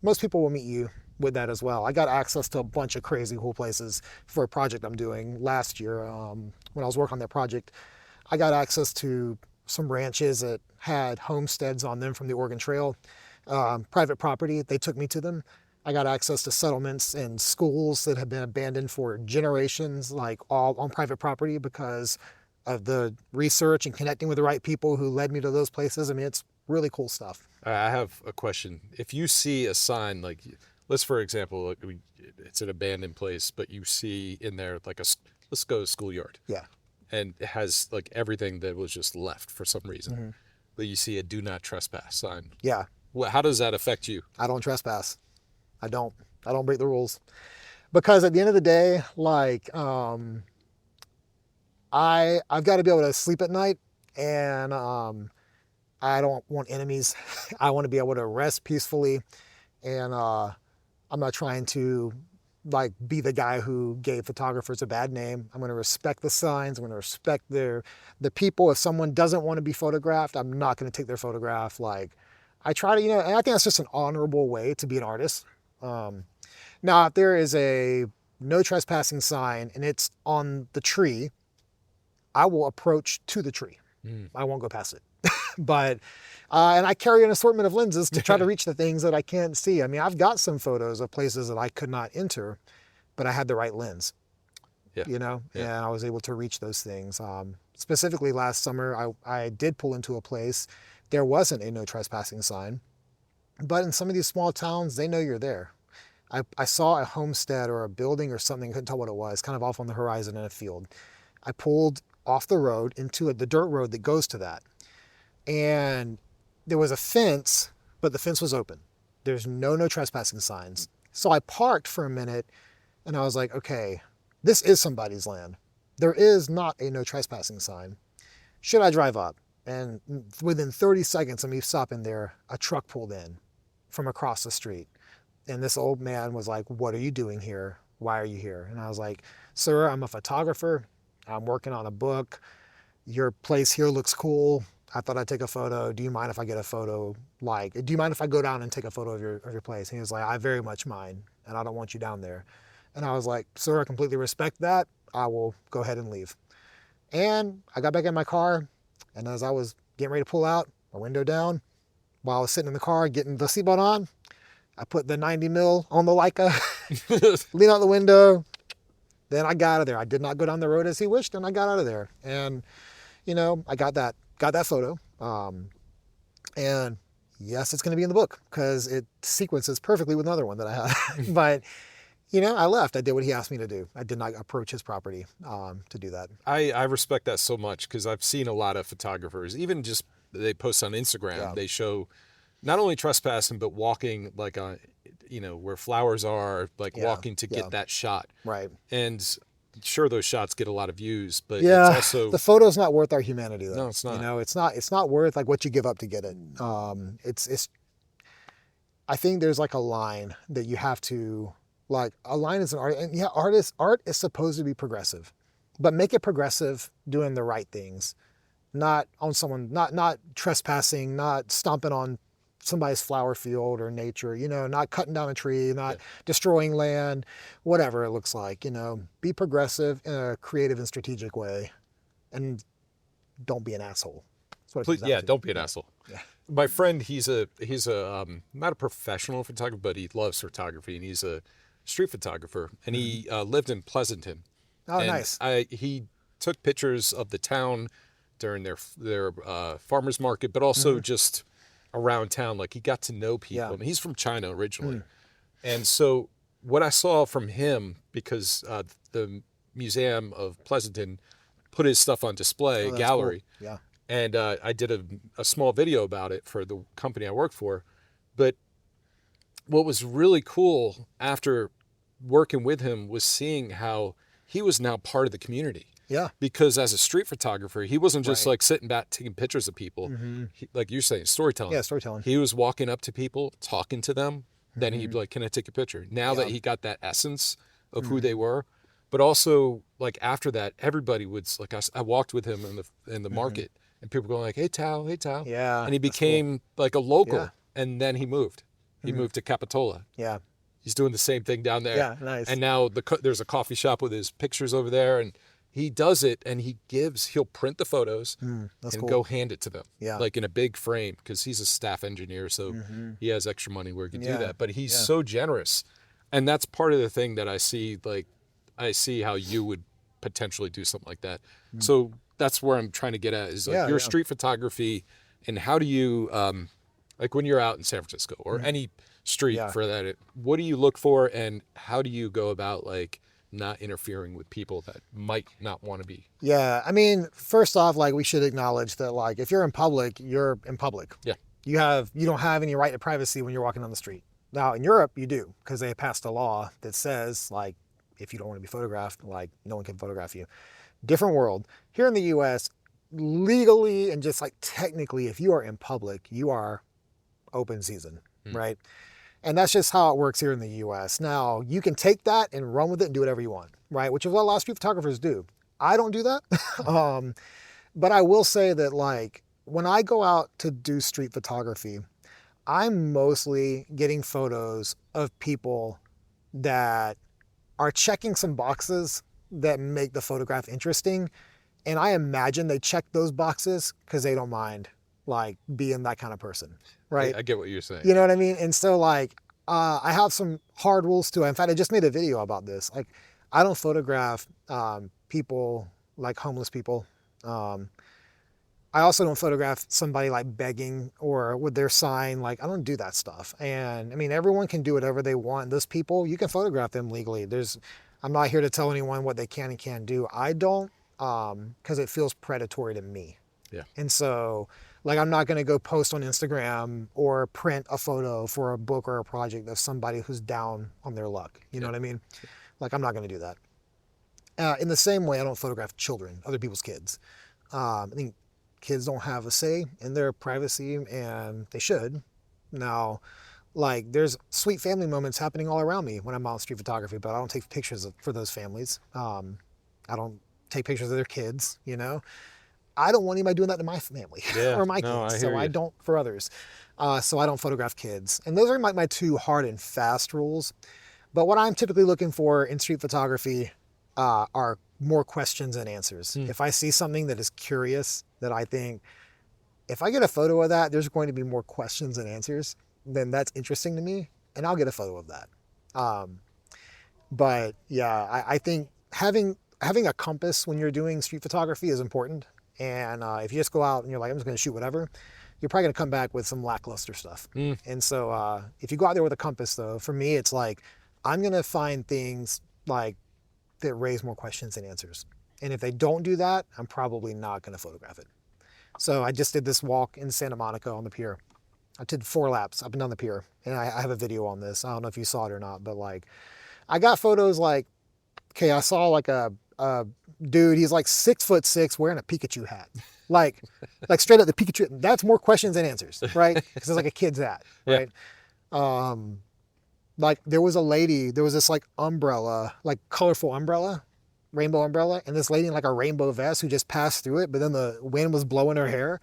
most people will meet you with that as well. I got access to a bunch of crazy cool places for a project I'm doing last year. When I was working on that project, I got access to some ranches that had homesteads on them from the Oregon Trail, private property. They took me to them. I got access to settlements and schools that have been abandoned for generations, like all on private property because of the research and connecting with the right people who led me to those places. I mean, it's really cool stuff. I have a question. If you see a sign, like, let's for example, like it's an abandoned place, but you see in there like let's go schoolyard. Yeah. And it has like everything that was just left for some reason. Mm-hmm. But you see a do not trespass sign. Yeah. How does that affect you? I don't trespass. I don't break the rules because at the end of the day, like, I've got to be able to sleep at night, and I don't want enemies. I want to be able to rest peacefully, and I'm not trying to like be the guy who gave photographers a bad name. I'm going to respect the signs. I'm going to respect the people. If someone doesn't want to be photographed, I'm not going to take their photograph. Like, I try to, you know, and I think that's just an honorable way to be an artist. Now, if there is a no trespassing sign and it's on the tree, I will approach to the tree. I won't go past it. But, and I carry an assortment of lenses to try to reach the things that I can't see. I mean, I've got some photos of places that I could not enter, but I had the right lens, you know, and I was able to reach those things. Specifically last summer, I did pull into a place. There wasn't a no trespassing sign. But in some of these small towns, they know you're there. I saw a homestead or a building or something, couldn't tell what it was, kind of off on the horizon in a field. I pulled off the road into the dirt road that goes to that. And there was a fence, but the fence was open. There's no trespassing signs. So I parked for a minute and I was like, okay, this is somebody's land. There is not a no trespassing sign. Should I drive up? And within 30 seconds of me stopping there, a truck pulled in from across the street. And this old man was like, what are you doing here? Why are you here? And I was like, sir, I'm a photographer. I'm working on a book. Your place here looks cool. I thought I'd take a photo. Do you mind if I get a photo? Like, do you mind if I go down and take a photo of your place? And he was like, I very much mind, and I don't want you down there. And I was like, sir, I completely respect that. I will go ahead and leave. And I got back in my car, and as I was getting ready to pull out, my window down, while I was sitting in the car getting the seatbelt on, I put the 90 mil on the Leica, lean out the window. Then I got out of there. I did not go down the road as he wished, and I got out of there. And, you know, I got that photo. And yes, it's going to be in the book because it sequences perfectly with another one that I had. But, you know, I left. I did what he asked me to do. I did not approach his property to do that. I respect that so much because I've seen a lot of photographers, even just they post on Instagram, Yeah. they show not only trespassing, but walking like you know, where flowers are, like walking to get that shot. Right. And sure, those shots get a lot of views, but yeah, it's also the photo's not worth our humanity though. No, it's not. You know, it's not worth like what you give up to get it. It's I think there's like a line that you have to, like, a line is an art, and yeah, art is supposed to be progressive, but make it progressive doing the right things, not on someone, not trespassing, not stomping on somebody's flower field or nature, you know, not cutting down a tree, not destroying land, whatever it looks like, you know, be progressive in a creative and strategic way, and don't be an asshole. That's what it comes down to. Don't be an asshole. Yeah. My friend, he's a not a professional photographer, but he loves photography, and he's a street photographer, and he lived in Pleasanton. Oh, and nice. He took pictures of the town during their farmers market, but also just around town. Like, he got to know people. Yeah. And he's from China originally. And so what I saw from him, because the Museum of Pleasanton put his stuff on display, gallery. Cool. Yeah. And I did a small video about it for the company I work for. But what was really cool after working with him was seeing how he was now part of the community. Yeah. Because as a street photographer, he wasn't just like sitting back taking pictures of people. He, like you're saying, storytelling. Yeah, storytelling. He was walking up to people, talking to them. Then he'd be like, "Can I take a picture?" Now that he got that essence of who they were, but also like after that, everybody would like I walked with him in the market, and people going like, "Hey Tao, hey Tao." Yeah. And he became like a local. Yeah. And then he moved. He moved to Capitola. Yeah. He's doing the same thing down there. Yeah, nice. And now there's a coffee shop with his pictures over there, and he does it, and he'll print the photos and cool. go hand it to them. Yeah. Like in a big frame, because he's a staff engineer, so he has extra money where he can do Yeah. that. But he's so generous. And that's part of the thing that I see, like, I see how you would potentially do something like that. So that's where I'm trying to get at is like your street photography, and how do you, like when you're out in San Francisco or any street for that, what do you look for, and how do you go about like not interfering with people that might not want to be? Yeah, I mean, first off, like, we should acknowledge that, like, if you're in public, you're in public. Yeah. You don't have any right to privacy when you're walking on the street. Now, in Europe, you do, because they passed a law that says, like, if you don't want to be photographed, like, no one can photograph you. Different world. Here in the U.S., legally and just like technically, if you are in public, you are open season, right? And that's just how it works here in the US. Now, you can take that and run with it and do whatever you want, right? Which is what a lot of street photographers do. I don't do that. But I will say that, like, when I go out to do street photography, I'm mostly getting photos of people that are checking some boxes that make the photograph interesting. And I imagine they check those boxes because they don't mind, like, being that kind of person, right? I get what you're saying. You know what I mean? And so, like, I have some hard rules too. In fact, I just made a video about this. Like, I don't photograph people, like homeless people. I also don't photograph somebody like begging or with their sign. Like, I don't do that stuff. And I mean, everyone can do whatever they want. Those people, you can photograph them legally. I'm not here to tell anyone what they can and can't do. I don't, because it feels predatory to me. Yeah. And so, like, I'm not going to go post on Instagram or print a photo for a book or a project of somebody who's down on their luck. You know what I mean? Like, I'm not going to do that. In the same way, I don't photograph children, other people's kids. I think kids don't have a say in their privacy, and they should. Now, like, there's sweet family moments happening all around me when I'm out street photography, but I don't take pictures for those families. I don't take pictures of their kids, you know? I don't want anybody doing that to my family or my kids, so I don't for others. So I don't photograph kids. And those are my two hard and fast rules. But what I'm typically looking for in street photography are more questions than answers. If I see something that is curious, that I think, if I get a photo of that, there's going to be more questions than answers, then that's interesting to me, and I'll get a photo of that. But yeah, I think having a compass when you're doing street photography is important. And if you just go out and you're like, I'm just going to shoot whatever, you're probably going to come back with some lackluster stuff. And so if you go out there with a compass, though, for me, it's like, I'm going to find things like that raise more questions than answers. And if they don't do that, I'm probably not going to photograph it. So I just did this walk in Santa Monica on the pier. I did 4 laps up and down the pier. And I have a video on this. I don't know if you saw it or not, but, like, I got photos like, okay, I saw like a dude, he's like 6'6" wearing a Pikachu hat. Like straight up the Pikachu. That's more questions than answers, right? Because it's like a kid's hat, right? Like, there was a lady, there was this like umbrella, like colorful umbrella, rainbow umbrella, and this lady in like a rainbow vest who just passed through it, but then the wind was blowing her hair.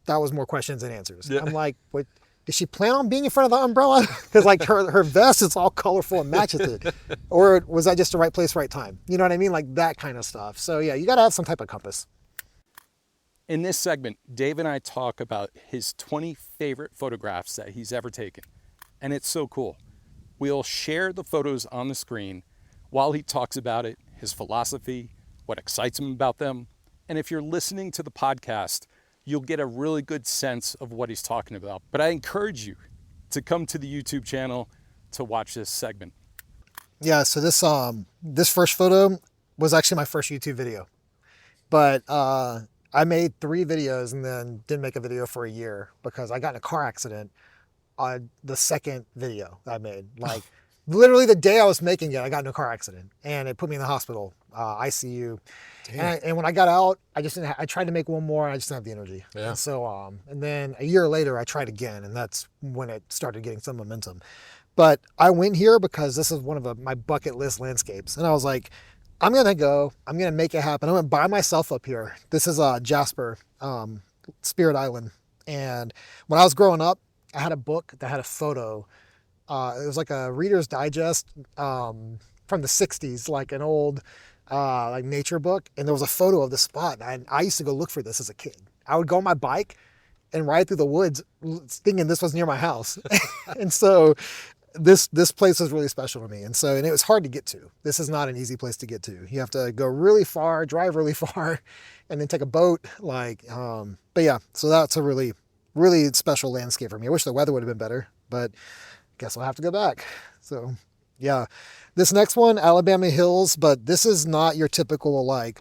That was more questions than answers. I'm like, what? did she plan on being in front of the umbrella? Because like her vest is all colorful and matches it. Or was that just the right place, right time? You know what I mean? Like that kind of stuff. So yeah, you got to have some type of compass. In this segment, Dave and I talk about his 20 favorite photographs that he's ever taken. And it's so cool. We'll share the photos on the screen while he talks about it, his philosophy, what excites him about them. And if you're listening to the podcast, you'll get a really good sense of what he's talking about. But I encourage you to come to the YouTube channel to watch this segment. Yeah, so this first photo was actually my first YouTube video. But I made 3 videos and then didn't make a video for a year because I got in a car accident on the second video I made. Like literally the day I was making it, I got in a car accident and it put me in the hospital, ICU. And when I got out, I tried to make one more and I just didn't have the energy. Yeah. And so, and then a year later I tried again and that's when it started getting some momentum. But I went here because this is one of my bucket list landscapes. And I was like, I'm going to make it happen. I went by myself up here. This is Jasper, Spirit Island. And when I was growing up, I had a book that had a photo. It was like a Reader's Digest from the 60s, like an old like nature book. And there was a photo of the spot. And I used to go look for this as a kid. I would go on my bike and ride through the woods thinking this was near my house. And so this place was really special to me. And it was hard to get to. This is not an easy place to get to. You have to go really far, drive really far, and then take a boat. But yeah, so that's a really, really special landscape for me. I wish the weather would have been better, but guess I'll have to go back. So yeah, this next one, Alabama Hills, but this is not your typical like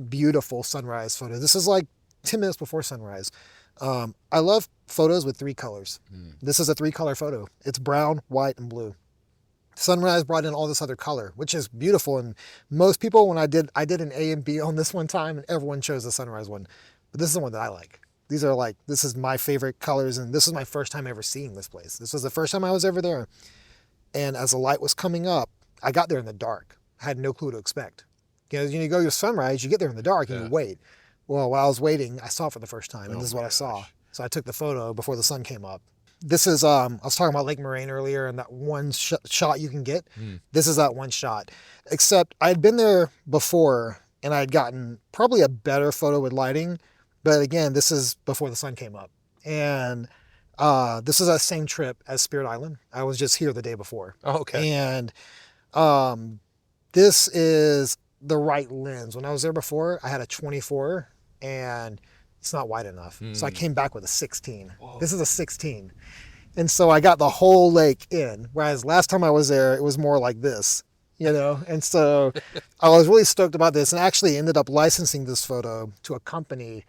beautiful sunrise photo. This is like 10 minutes before sunrise. I love photos with 3 colors. This is a 3-color photo. It's brown, white, and blue. Sunrise brought in all this other color, which is beautiful. And most people, when I did an A and B on this one time, and everyone chose the sunrise one. But this is the one that I like. This is my favorite colors, and this is my first time ever seeing this place. This was the first time I was ever there. And as the light was coming up, I got there in the dark. I had no clue to expect. You know, you go to sunrise, you get there in the dark and you wait. Well, while I was waiting, I saw it for the first time, and this is what I saw. So I took the photo before the sun came up. This is, I was talking about Lake Moraine earlier and that one shot you can get. This is that one shot. Except I had been there before, and I had gotten probably a better photo with lighting. But again, this is before the sun came up. And this is that same trip as Spirit Island. I was just here the day before. Oh, okay. And this is the right lens. When I was there before, I had a 24 and it's not wide enough. So I came back with a 16. Whoa. This is a 16. And so I got the whole lake in, whereas last time I was there, it was more like this, you know? And so I was really stoked about this and actually ended up licensing this photo to a company,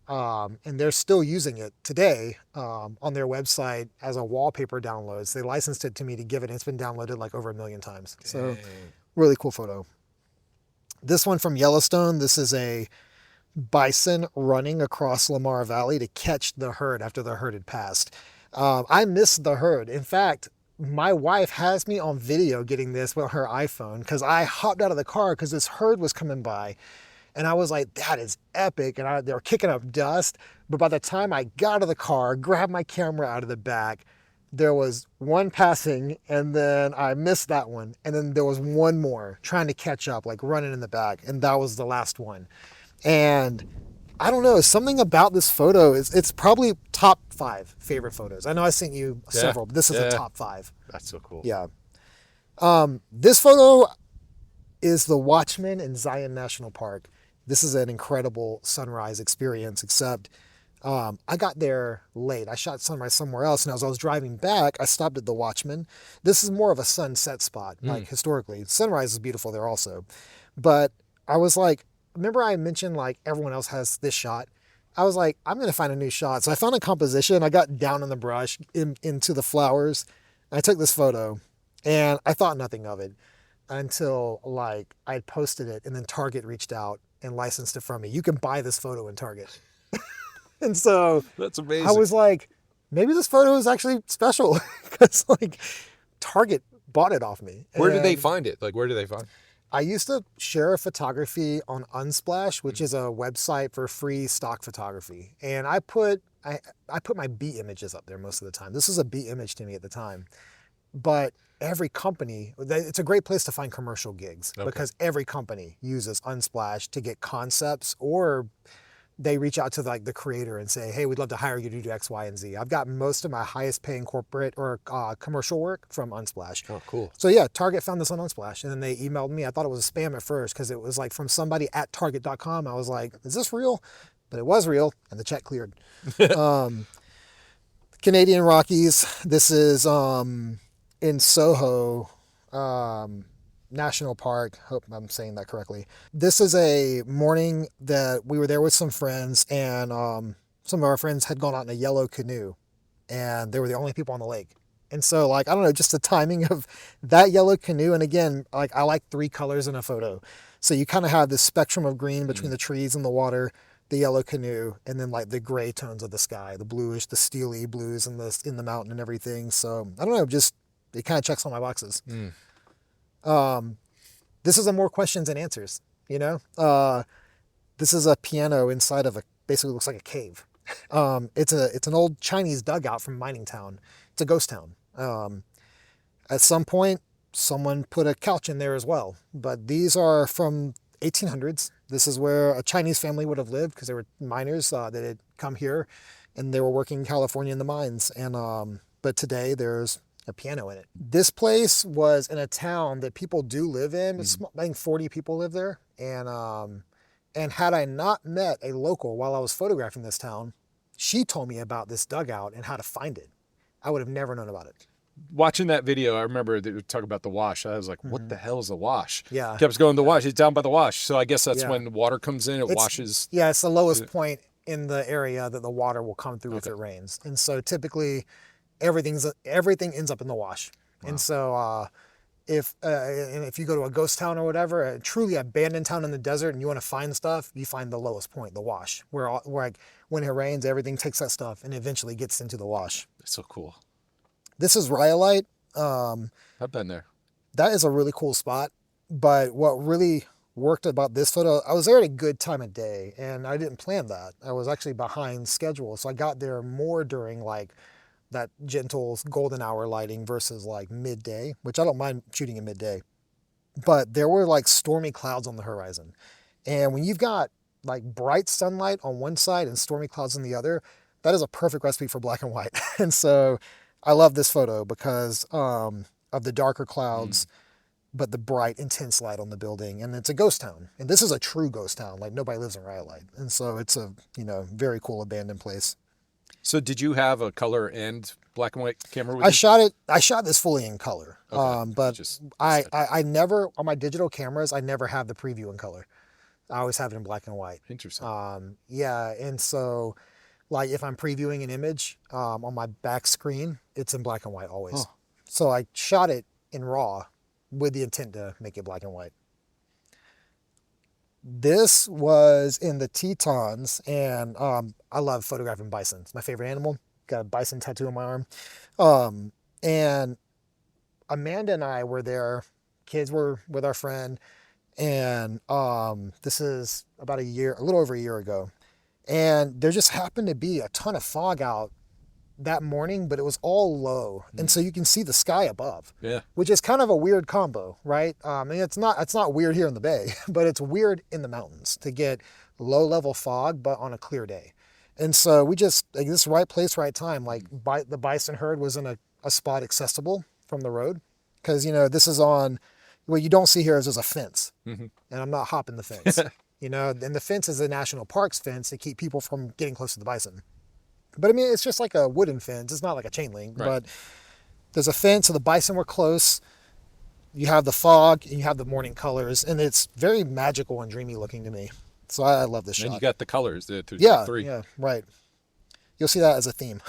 and they're still using it today on their website as a wallpaper downloads. They licensed it to me to give it, and it's been downloaded like over 1 million times. Dang. So really cool photo. This one from Yellowstone, this is a bison running across Lamar Valley to catch the herd after the herd had passed. I missed the herd. In fact, my wife has me on video getting this with her iPhone because I hopped out of the car because this herd was coming by. And I was like, that is epic. And they were kicking up dust. But by the time I got out of the car, grabbed my camera out of the back, there was one passing, and then I missed that one. And then there was one more trying to catch up, like running in the back. And that was the last one. And I don't know, something about this photo, it's probably top 5 favorite photos. I know I sent you several, but this is a top 5. That's so cool. Yeah. This photo is the Watchman in Zion National Park. This is an incredible sunrise experience, except I got there late. I shot sunrise somewhere else, and as I was driving back, I stopped at the Watchman. This is more of a sunset spot, like historically. Sunrise is beautiful there also. But I was like, remember I mentioned like everyone else has this shot? I was like, I'm going to find a new shot. So I found a composition. I got down in the brush into the flowers. And I took this photo, and I thought nothing of it until like I had posted it, and then Target reached out and licensed it from me. You can buy this photo in Target. And so that's amazing. I was like, maybe this photo is actually special because like Target bought it off me. Where did they find it? Like, where did they find it? I used to share photography on Unsplash, which is a website for free stock photography. And I put I put my B images up there most of the time. This was a B image to me at the time. But every company, it's a great place to find commercial gigs because every company uses Unsplash to get concepts, or they reach out to like the creator and say, hey, we'd love to hire you to do X, Y, and Z. I've got most of my highest paying corporate or commercial work from Unsplash. Oh, cool. So yeah, Target found this on Unsplash, and then they emailed me. I thought it was a spam at first because it was like from somebody at target.com. I was like, is this real? But it was real, and the check cleared. Canadian Rockies. This is in Soho National Park. Hope I'm saying that correctly. This is a morning that we were there with some friends, and some of our friends had gone out in a yellow canoe, and they were the only people on the lake. And so, like, I don't know, just the timing of that yellow canoe. And again, like, I like 3 colors in a photo. So you kind of have this spectrum of green between the trees and the water, the yellow canoe, and then like the gray tones of the sky, the bluish, the steely blues in the mountain and everything. So I don't know, just it kind of checks all my boxes. This is a more questions and answers, you know? This is a piano inside of basically looks like a cave. It's an old Chinese dugout from mining town. It's a ghost town. At some point, someone put a couch in there as well, but these are from 1800s. This is where a Chinese family would have lived because they were miners that had come here, and they were working in California in the mines. And but today there's a piano in it. This place was in a town that people do live in. I think 40 people live there. And had I not met a local while I was photographing this town, she told me about this dugout and how to find it. I would have never known about it. Watching that video, I remember they were talking about the wash. I was like, what the hell is a wash? Yeah. Kept going, the wash. It's down by the wash. So I guess that's when water comes in, it washes. Yeah, it's the lowest point in the area that the water will come through if it rains. And so typically everything ends up in the wash. Wow. And so if you go to a ghost town or whatever, a truly abandoned town in the desert, and you want to find stuff, you find the lowest point, the wash, where like, when it rains, everything takes that stuff and eventually gets into the wash. That's so cool. This is Rhyolite. I've been there. That is a really cool spot. But what really worked about this photo, I was there at a good time of day, and I didn't plan that. I was actually behind schedule. So I got there more during like that gentle golden hour lighting versus like midday, which I don't mind shooting at midday. But there were like stormy clouds on the horizon. And when you've got like bright sunlight on one side and stormy clouds on the other, that is a perfect recipe for black and white. And so I love this photo because of the darker clouds, but the bright, intense light on the building. And it's a ghost town. And this is a true ghost town. Like, nobody lives in Rhyolite. And so it's a, very cool abandoned place. So did you have a color and black and white camera with you? I shot this fully in color. Okay. But I never, on my digital cameras, I never have the preview in color. I always have it in black and white. Interesting. Yeah. And so, like, if I'm previewing an image on my back screen, it's in black and white always. Oh. So I shot it in RAW with the intent to make it black and white. This was in the Tetons, and I love photographing bison. It's my favorite animal. Got a bison tattoo on my arm. And Amanda and I were there. Kids were with our friend. And this is about a little over a year ago. And there just happened to be a ton of fog out that morning, but it was all low. And so you can see the sky above, which is kind of a weird combo, right? And it's not weird here in the Bay, but it's weird in the mountains to get low level fog, but on a clear day. And so we just, like, this right place, right time, like the bison herd was in a spot accessible from the road. Cause this is what you don't see here is there's a fence, and I'm not hopping the fence. And the fence is a national parks fence to keep people from getting close to the bison. But I mean, it's just like a wooden fence. It's not like a chain link, but there's a fence, so the bison were close. You have the fog and you have the morning colors, and it's very magical and dreamy looking to me. So I love this shot. And you got the colors there too. Yeah, 3. yeah, right. You'll see that as a theme.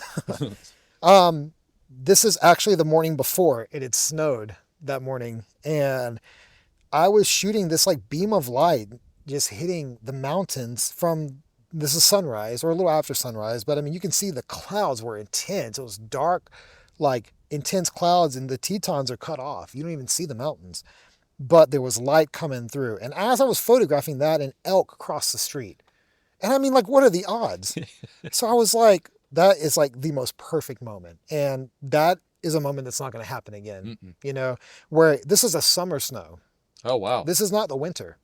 This is actually the morning before. It had snowed that morning, and I was shooting this like beam of light just hitting the mountains this is sunrise or a little after sunrise, but I mean, you can see the clouds were intense. It was dark, like intense clouds, and the Tetons are cut off. You don't even see the mountains, but there was light coming through. And as I was photographing that, an elk crossed the street. And I mean, like, what are the odds? So I was like, that is like the most perfect moment. And that is a moment that's not going to happen again. Mm-mm. You know, where this is a summer snow. Oh, wow. This is not the winter.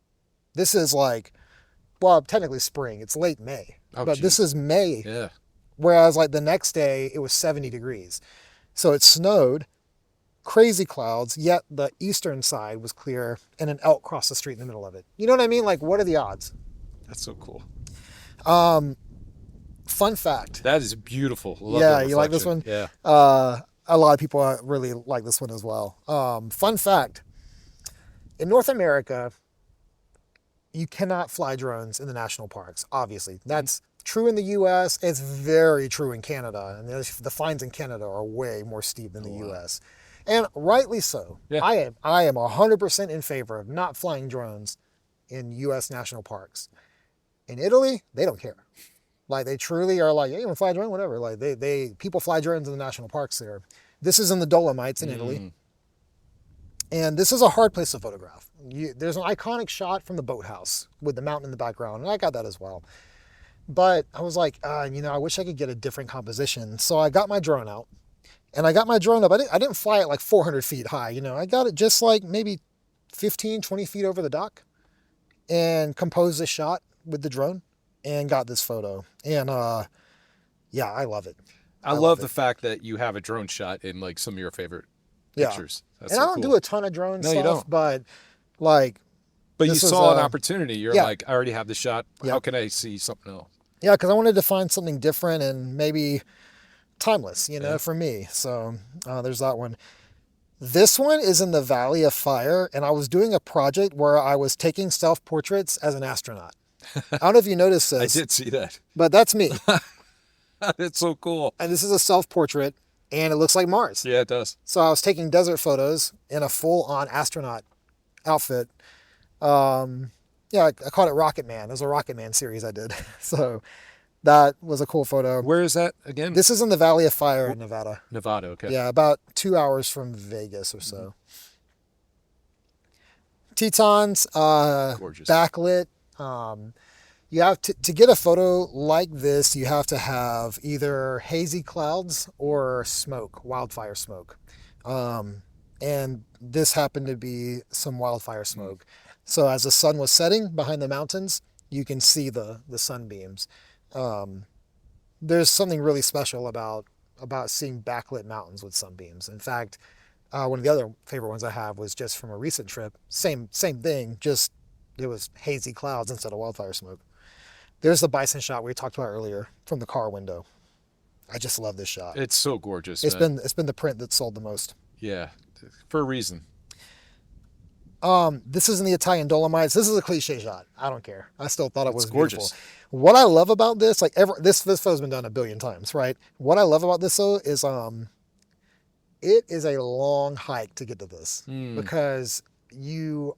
This is like, well, technically spring. It's late May, Oh, but this geez. is May. Yeah. Whereas like the next day it was 70 degrees. So it snowed, crazy clouds, yet the eastern side was clear and an elk crossed the street in the middle of it. You know what I mean? Like, what are the odds? That's so cool. Fun fact. That is beautiful. Love Yeah, the you like this reflection. one? Yeah. A lot of people really like this one as well. Fun fact. In North America, you cannot fly drones in the national parks, obviously. That's true in the US. It's very true in Canada. And the fines in Canada are way more steep than the US. And rightly so. Yeah. I am 100% in favor of not flying drones in US national parks. In Italy, they don't care. Like, they truly are like, yeah, you want to fly a drone? Whatever. Like, people fly drones in the national parks there. This is in the Dolomites in Italy. And this is a hard place to photograph. There's an iconic shot from the boathouse with the mountain in the background, and I got that as well. But I was like, I wish I could get a different composition. So I got my drone out, and I got my drone up. I didn't fly it like 400 feet high. I got it just like maybe 15, 20 feet over the dock, and composed this shot with the drone, and got this photo. And yeah, I love it. I love the fact that you have a drone shot in like some of your favorite pictures. That's and so I don't cool. do a ton of drone No, stuff, you don't. but like, But you this was, saw an opportunity. You're yeah. like, I already have the shot. Yeah. How can I see something else? yeah, because I wanted to find something different and maybe timeless, Yeah. for me. So there's that one. This one is in the Valley of Fire, and I was doing a project where I was taking self-portraits as an astronaut. I don't know if you noticed I this, did see that. but that's me. That's so cool. And this is a self-portrait, and it looks like Mars. Yeah, it does. So I was taking desert photos in a full-on astronaut outfit. Yeah, I called it Rocket Man. It was a Rocket Man series I did. So that was a cool photo. Where is that again? This is in the Valley of Fire in Nevada. Nevada. Okay. Yeah, about 2 hours from Vegas or so. Tetons, Gorgeous. backlit. You have to get a photo like this, you have to have either hazy clouds or smoke, wildfire smoke. And this happened to be some wildfire smoke. So as the sun was setting behind the mountains, you can see the sunbeams. There's something really special about seeing backlit mountains with sunbeams. In fact, one of the other favorite ones I have was just from a recent trip. Same thing, just there was hazy clouds instead of wildfire smoke. There's the bison shot we talked about earlier from the car window. I just love this shot. It's so gorgeous. It's man. been the print that sold the most. Yeah, for a reason. This is in the Italian Dolomites. This is a cliche shot. I don't care. I still thought it was gorgeous. beautiful. What I love about this, this photo's been done a billion times, right? What I love about this though is it is a long hike to get to this because you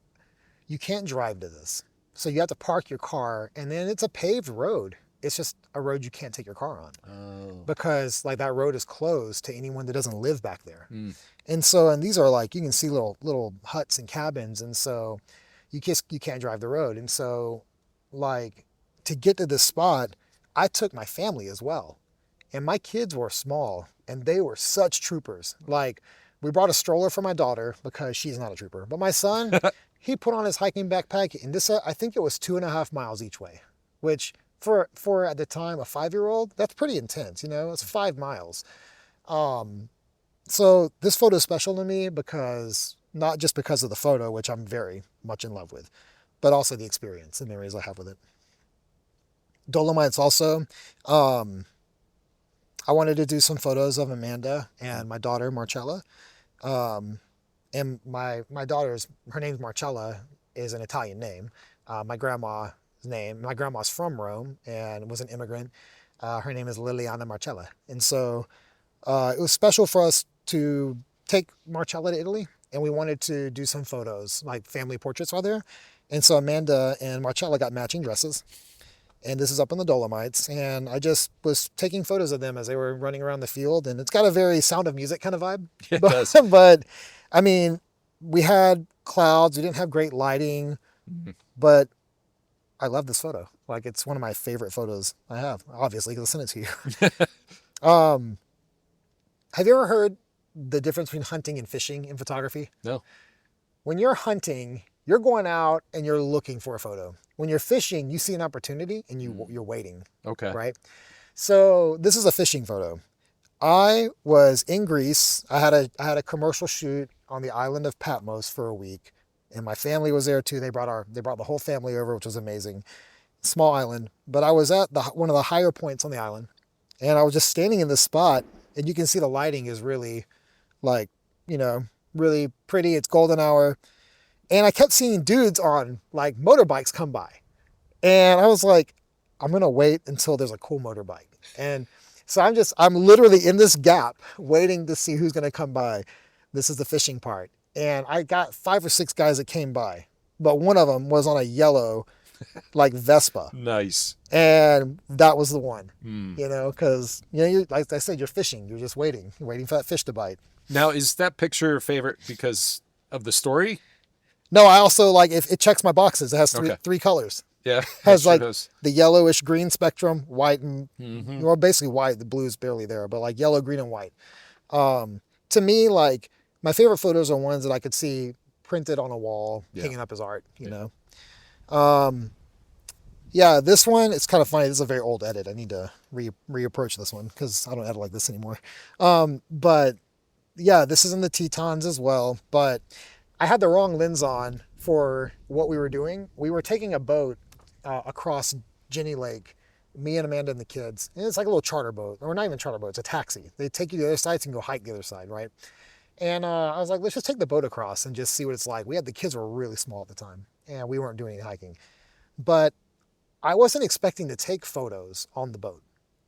can't drive to this. So you have to park your car, and then it's a paved road. It's just a road you can't take your car on because like that road is closed to anyone that doesn't live back there. And so, and these are like, you can see little huts and cabins. And so you can't drive the road. And so like to get to this spot, I took my family as well. And my kids were small and they were such troopers. Like we brought a stroller for my daughter because she's not a trooper, but my son, he put on his hiking backpack, and this, I think it was 2.5 miles each way, which for at the time, a 5-year-old, that's pretty intense. It's 5 miles. So this photo is special to me because, not just because of the photo, which I'm very much in love with, but also the experience and memories I have with it. Dolomites also, I wanted to do some photos of Amanda and my daughter, Marcella. And my daughter's, her name's Marcella, is an Italian name. My grandma's from Rome and was an immigrant. Her name is Liliana Marcella. And so it was special for us to take Marcella to Italy, and we wanted to do some photos, like family portraits while there. And so Amanda and Marcella got matching dresses. And this is up in the Dolomites. And I just was taking photos of them as they were running around the field. And it's got a very Sound of Music kind of vibe. It does. But I mean, we had clouds. We didn't have great lighting. But I love this photo. Like, it's one of my favorite photos I have, obviously, because I sent it to you. Have you ever heard the difference between hunting and fishing in photography? No. When you're hunting, you're going out and you're looking for a photo. When you're fishing, you see an opportunity and you're waiting. Okay. Right? So this is a fishing photo. I was in Greece. I had a commercial shoot on the island of Patmos for a week, and my family was there too. They brought the whole family over, which was amazing. Small island, but I was at one of the higher points on the island, and I was just standing in this spot, and you can see the lighting is really, like, really pretty. It's golden hour, and I kept seeing dudes on like motorbikes come by, and I was like, I'm gonna wait until there's a cool motorbike. And so I'm literally in this gap waiting to see who's gonna come by. This is the fishing part. And I got 5 or 6 guys that came by, but one of them was on a yellow, like, Vespa. Nice. And that was the one, because, like I said, you're fishing. You're just waiting for that fish to bite. Now, is that picture your favorite because of the story? No, I also like, if it checks my boxes. It has three colors. Yeah. Has like the yellowish green spectrum, white and, well, basically white. The blue is barely there, but like yellow, green, and white. To me, like, my favorite photos are ones that I could see printed on a wall, hanging up as art, you know. Yeah, this one, it's kind of funny. This is a very old edit. I need to reapproach this one because I don't edit like this anymore. But yeah, this is in the Tetons as well. But I had the wrong lens on for what we were doing. We were taking a boat across Jenny Lake, me and Amanda and the kids. And it's like a little charter boat. Or not even a charter boat, it's a taxi. They take you to the other side so you can go hike the other side, right? And I was like, let's just take the boat across and just see what it's like. The kids were really small at the time, and we weren't doing any hiking. But I wasn't expecting to take photos on the boat.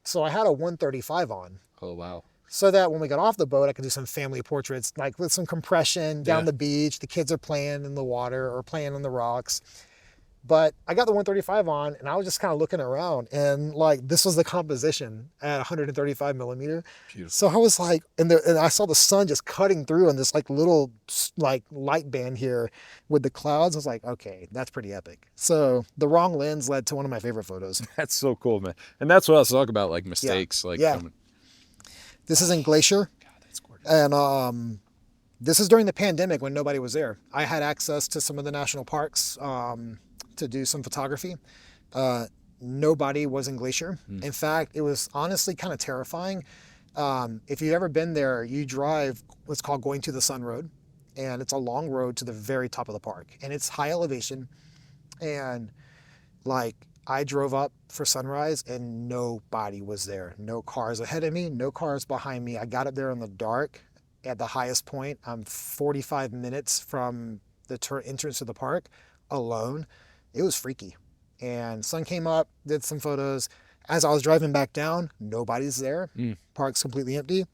So I had a 135 on. Oh, wow. So that when we got off the boat, I could do some family portraits, like with some compression down the beach. The kids are playing in the water or playing on the rocks. But I got the 135 on, and I was just kind of looking around, and like, this was the composition at 135 millimeter. Beautiful. So I was like, and I saw the sun just cutting through on this like little like light band here with the clouds. I was like, okay, that's pretty epic. So the wrong lens led to one of my favorite photos. That's so cool, man. And that's what I was talking about, like mistakes. This is in Glacier. God, that's gorgeous. And this is during the pandemic when nobody was there. I had access to some of the national parks to do some photography. Nobody was in Glacier. In fact, it was honestly kind of terrifying. If you've ever been there, you drive what's called Going to the Sun Road, and it's a long road to the very top of the park, and it's high elevation. And like, I drove up for sunrise and nobody was there. No cars ahead of me, no cars behind me. I got up there in the dark at the highest point. I'm 45 minutes from the entrance to the park alone. It was freaky. And sun came up, did some photos. As I was driving back down, nobody's there. Park's completely empty.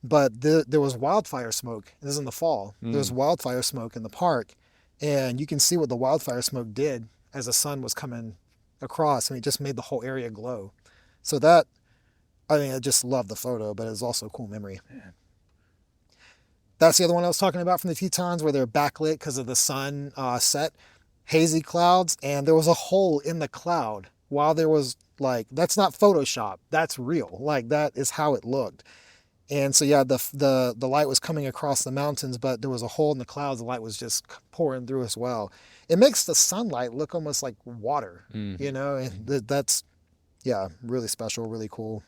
But there was wildfire smoke. This is in the fall. There was wildfire smoke in the park. And you can see what the wildfire smoke did as the sun was coming across. I mean, it just made the whole area glow. So that, I mean, I just love the photo, but it was also a cool memory. Man. That's the other one I was talking about from the Tetons, where they're backlit because of the sun set. Hazy clouds, and there was a hole in the cloud while there was, like, that's not Photoshop, that's real. Like, that is how it looked. And so yeah, the light was coming across the mountains, but there was a hole in the clouds. The light was just pouring through as well. It makes the sunlight look almost like water, you know. And that's, yeah, really special, really cool.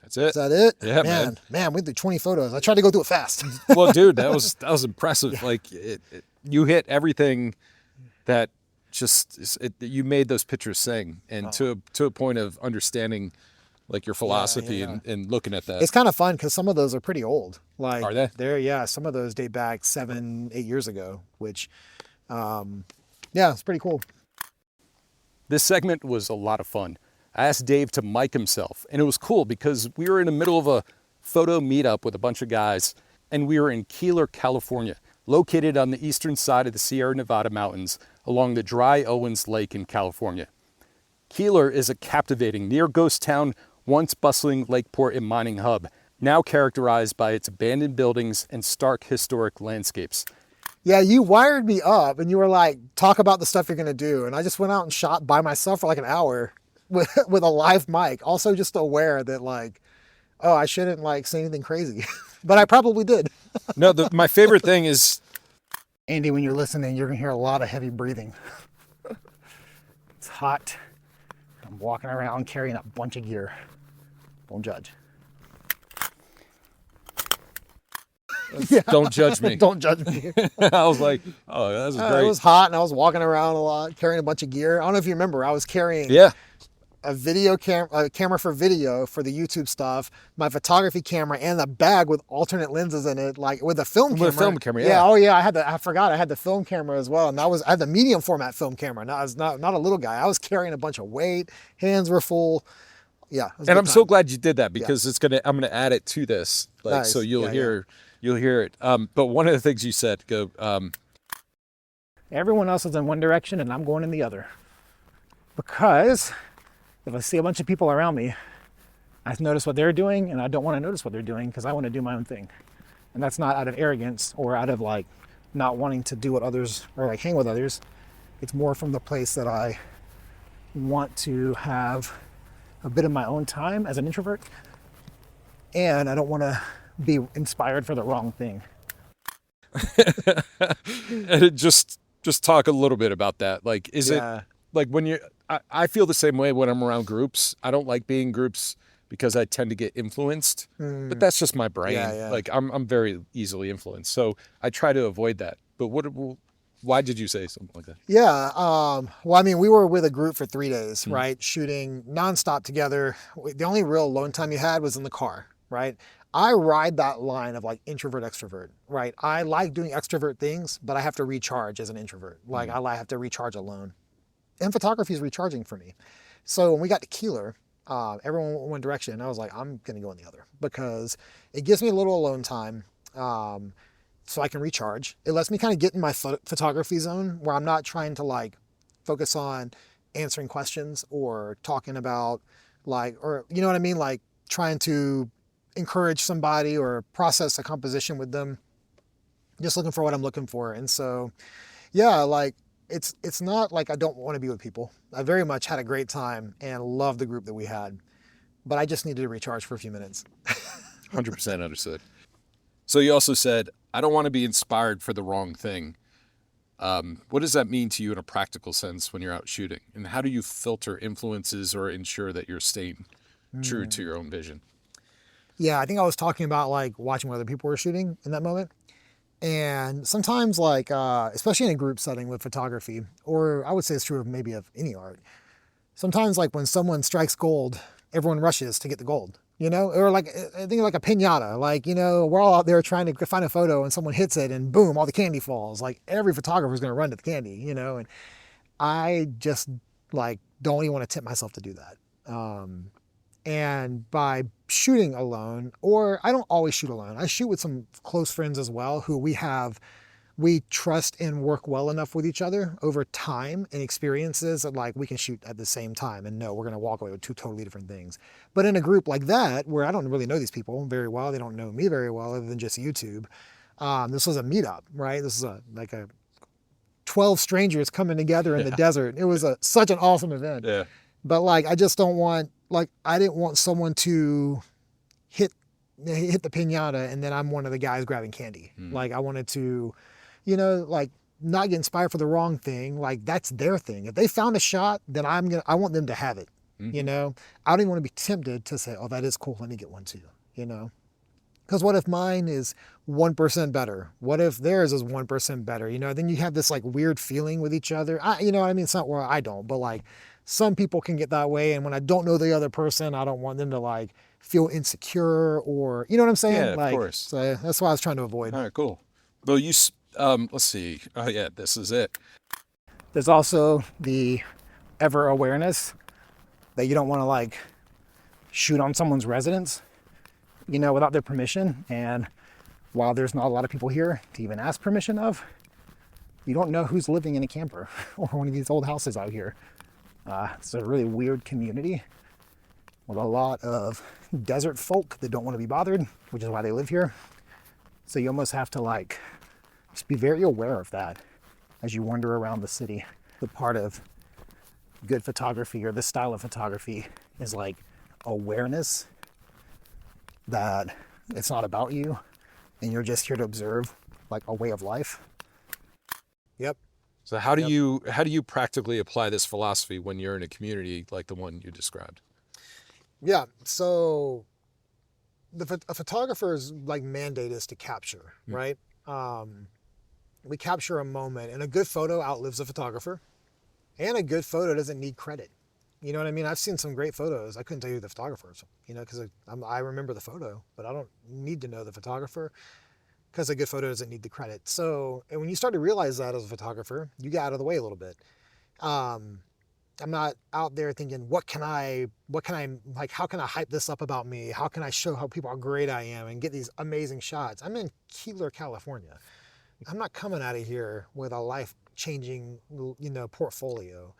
That's it. Is that it? Yeah, man. We did 20 photos. I tried to go through it fast. Well, dude, that was impressive. Yeah. Like, you hit everything that you made those pictures sing, and to a point of understanding, like, your philosophy and looking at that. It's kind of fun because some of those are pretty old. Like, are they? Some of those date back 7-8 years ago, which, it's pretty cool. This segment was a lot of fun. I asked Dave to mic himself, and it was cool because we were in the middle of a photo meetup with a bunch of guys, and we were in Keeler, California, located on the eastern side of the Sierra Nevada mountains along the dry Owens Lake in California. Keeler is a captivating near ghost town, once bustling lakeport and mining hub, now characterized by its abandoned buildings and stark historic landscapes. Yeah, you wired me up and you were like, talk about the stuff you're going to do. And I just went out and shot by myself for like an hour with a live mic. Also just aware that like, oh, I shouldn't like say anything crazy, but I probably did. No, my favorite thing is, Andy, when you're listening, you're going to hear a lot of heavy breathing. It's hot. I'm walking around carrying a bunch of gear. Don't judge. don't judge me. Don't judge me. I was like, oh, that was great. It was hot and I was walking around a lot, carrying a bunch of gear. I don't know if you remember, I was carrying Yeah. a camera for video for the YouTube stuff, my photography camera, and the bag with alternate lenses in it, like with a film camera. With a film camera, yeah. Yeah. Oh yeah, I forgot I had the film camera as well, and I had the medium format film camera. I was not a little guy. I was carrying a bunch of weight. Hands were full. Yeah. It was a And good I'm so time. glad you did that because I'm gonna add it to this, like Nice. so you'll Yeah, hear it. But one of the things you said, Everyone else is in one direction and I'm going in the other. Because if I see a bunch of people around me, I notice what they're doing and I don't want to notice what they're doing because I want to do my own thing. And that's not out of arrogance or out of like not wanting to do what others or like hang with others. It's more from the place that I want to have a bit of my own time as an introvert. And I don't want to be inspired for the wrong thing. and it just talk a little bit about that. Like, is it like when I feel the same way when I'm around groups. I don't like being in groups because I tend to get influenced, but that's just my brain. Yeah. Like I'm very easily influenced. So I try to avoid that. But why did you say something like that? Yeah. Well, I mean, we were with a group for 3 days, right? Shooting nonstop together. The only real alone time you had was in the car, right? I ride that line of like introvert, extrovert, right? I like doing extrovert things, but I have to recharge as an introvert. Like I have to recharge alone. And photography is recharging for me. So when we got to Keeler, everyone went one direction. And I was like, I'm going to go in the other because it gives me a little alone time. So I can recharge. It lets me kind of get in my photography zone where I'm not trying to like focus on answering questions or talking about like, or you know what I mean? Like trying to encourage somebody or process a composition with them, just looking for what I'm looking for. And so, yeah, like it's not like I don't want to be with people. I very much had a great time and loved the group that we had, but I just needed to recharge for a few minutes. 100% understood. So you also said, I don't want to be inspired for the wrong thing. What does that mean to you in a practical sense when you're out shooting? And how do you filter influences or ensure that you're staying true to your own vision? Yeah, I think I was talking about like watching what other people were shooting in that moment. And sometimes like, especially in a group setting with photography, or I would say it's true of maybe of any art. Sometimes like when someone strikes gold, everyone rushes to get the gold, you know? Or like, I think like a piñata, like, you know, we're all out there trying to find a photo and someone hits it and boom, all the candy falls. Like every photographer is going to run to the candy, you know? And I just like, don't even want to tempt myself to do that. And by shooting alone, or I don't always shoot alone. I shoot with some close friends as well who we trust and work well enough with each other over time and experiences that like we can shoot at the same time and know we're going to walk away with two totally different things. But in a group like that, where I don't really know these people very well, they don't know me very well other than just YouTube. This was a meetup, right? This is like a 12 strangers coming together in the desert. It was such an awesome event. Yeah. But like, I just don't want, like, I didn't want someone to hit the piñata and then I'm one of the guys grabbing candy. Like I wanted to, you know, like not get inspired for the wrong thing. Like that's their thing. If they found a shot, then I want them to have it. You know, I don't even want to be tempted to say, oh, that is cool. Let me get one too, you know? Because what if mine is 1% better? What if theirs is 1% better? You know, then you have this like weird feeling with each other. You know what I mean? It's not where I don't, but like some people can get that way. And when I don't know the other person, I don't want them to like feel insecure or, you know what I'm saying? Yeah, like, of course. So that's what I was trying to avoid. All right, cool. Well, let's see. Oh yeah, this is it. There's also the ever awareness that you don't want to like shoot on someone's residence, you know, without their permission. And while there's not a lot of people here to even ask permission of, you don't know who's living in a camper or one of these old houses out here. It's a really weird community with a lot of desert folk that don't want to be bothered, which is why they live here. So you almost have to like Just be very aware of that as you wander around the city. The part of good photography or this style of photography is like awareness that it's not about you and you're just here to observe, like a way of life. Yep. So how do you practically apply this philosophy when you're in a community like the one you described? Yeah. So a photographer's like mandate is to capture, right? We capture a moment, and a good photo outlives a photographer, and a good photo doesn't need credit. You know what I mean? I've seen some great photos. I couldn't tell you who the photographer is, you know, because I remember the photo, but I don't need to know the photographer because a good photo doesn't need the credit. So, and when you start to realize that as a photographer, you get out of the way a little bit. I'm not out there thinking, like, how can I hype this up about me? How can I show how great I am and get these amazing shots? I'm in Keeler, California. I'm not coming out of here with a life-changing, you know, portfolio.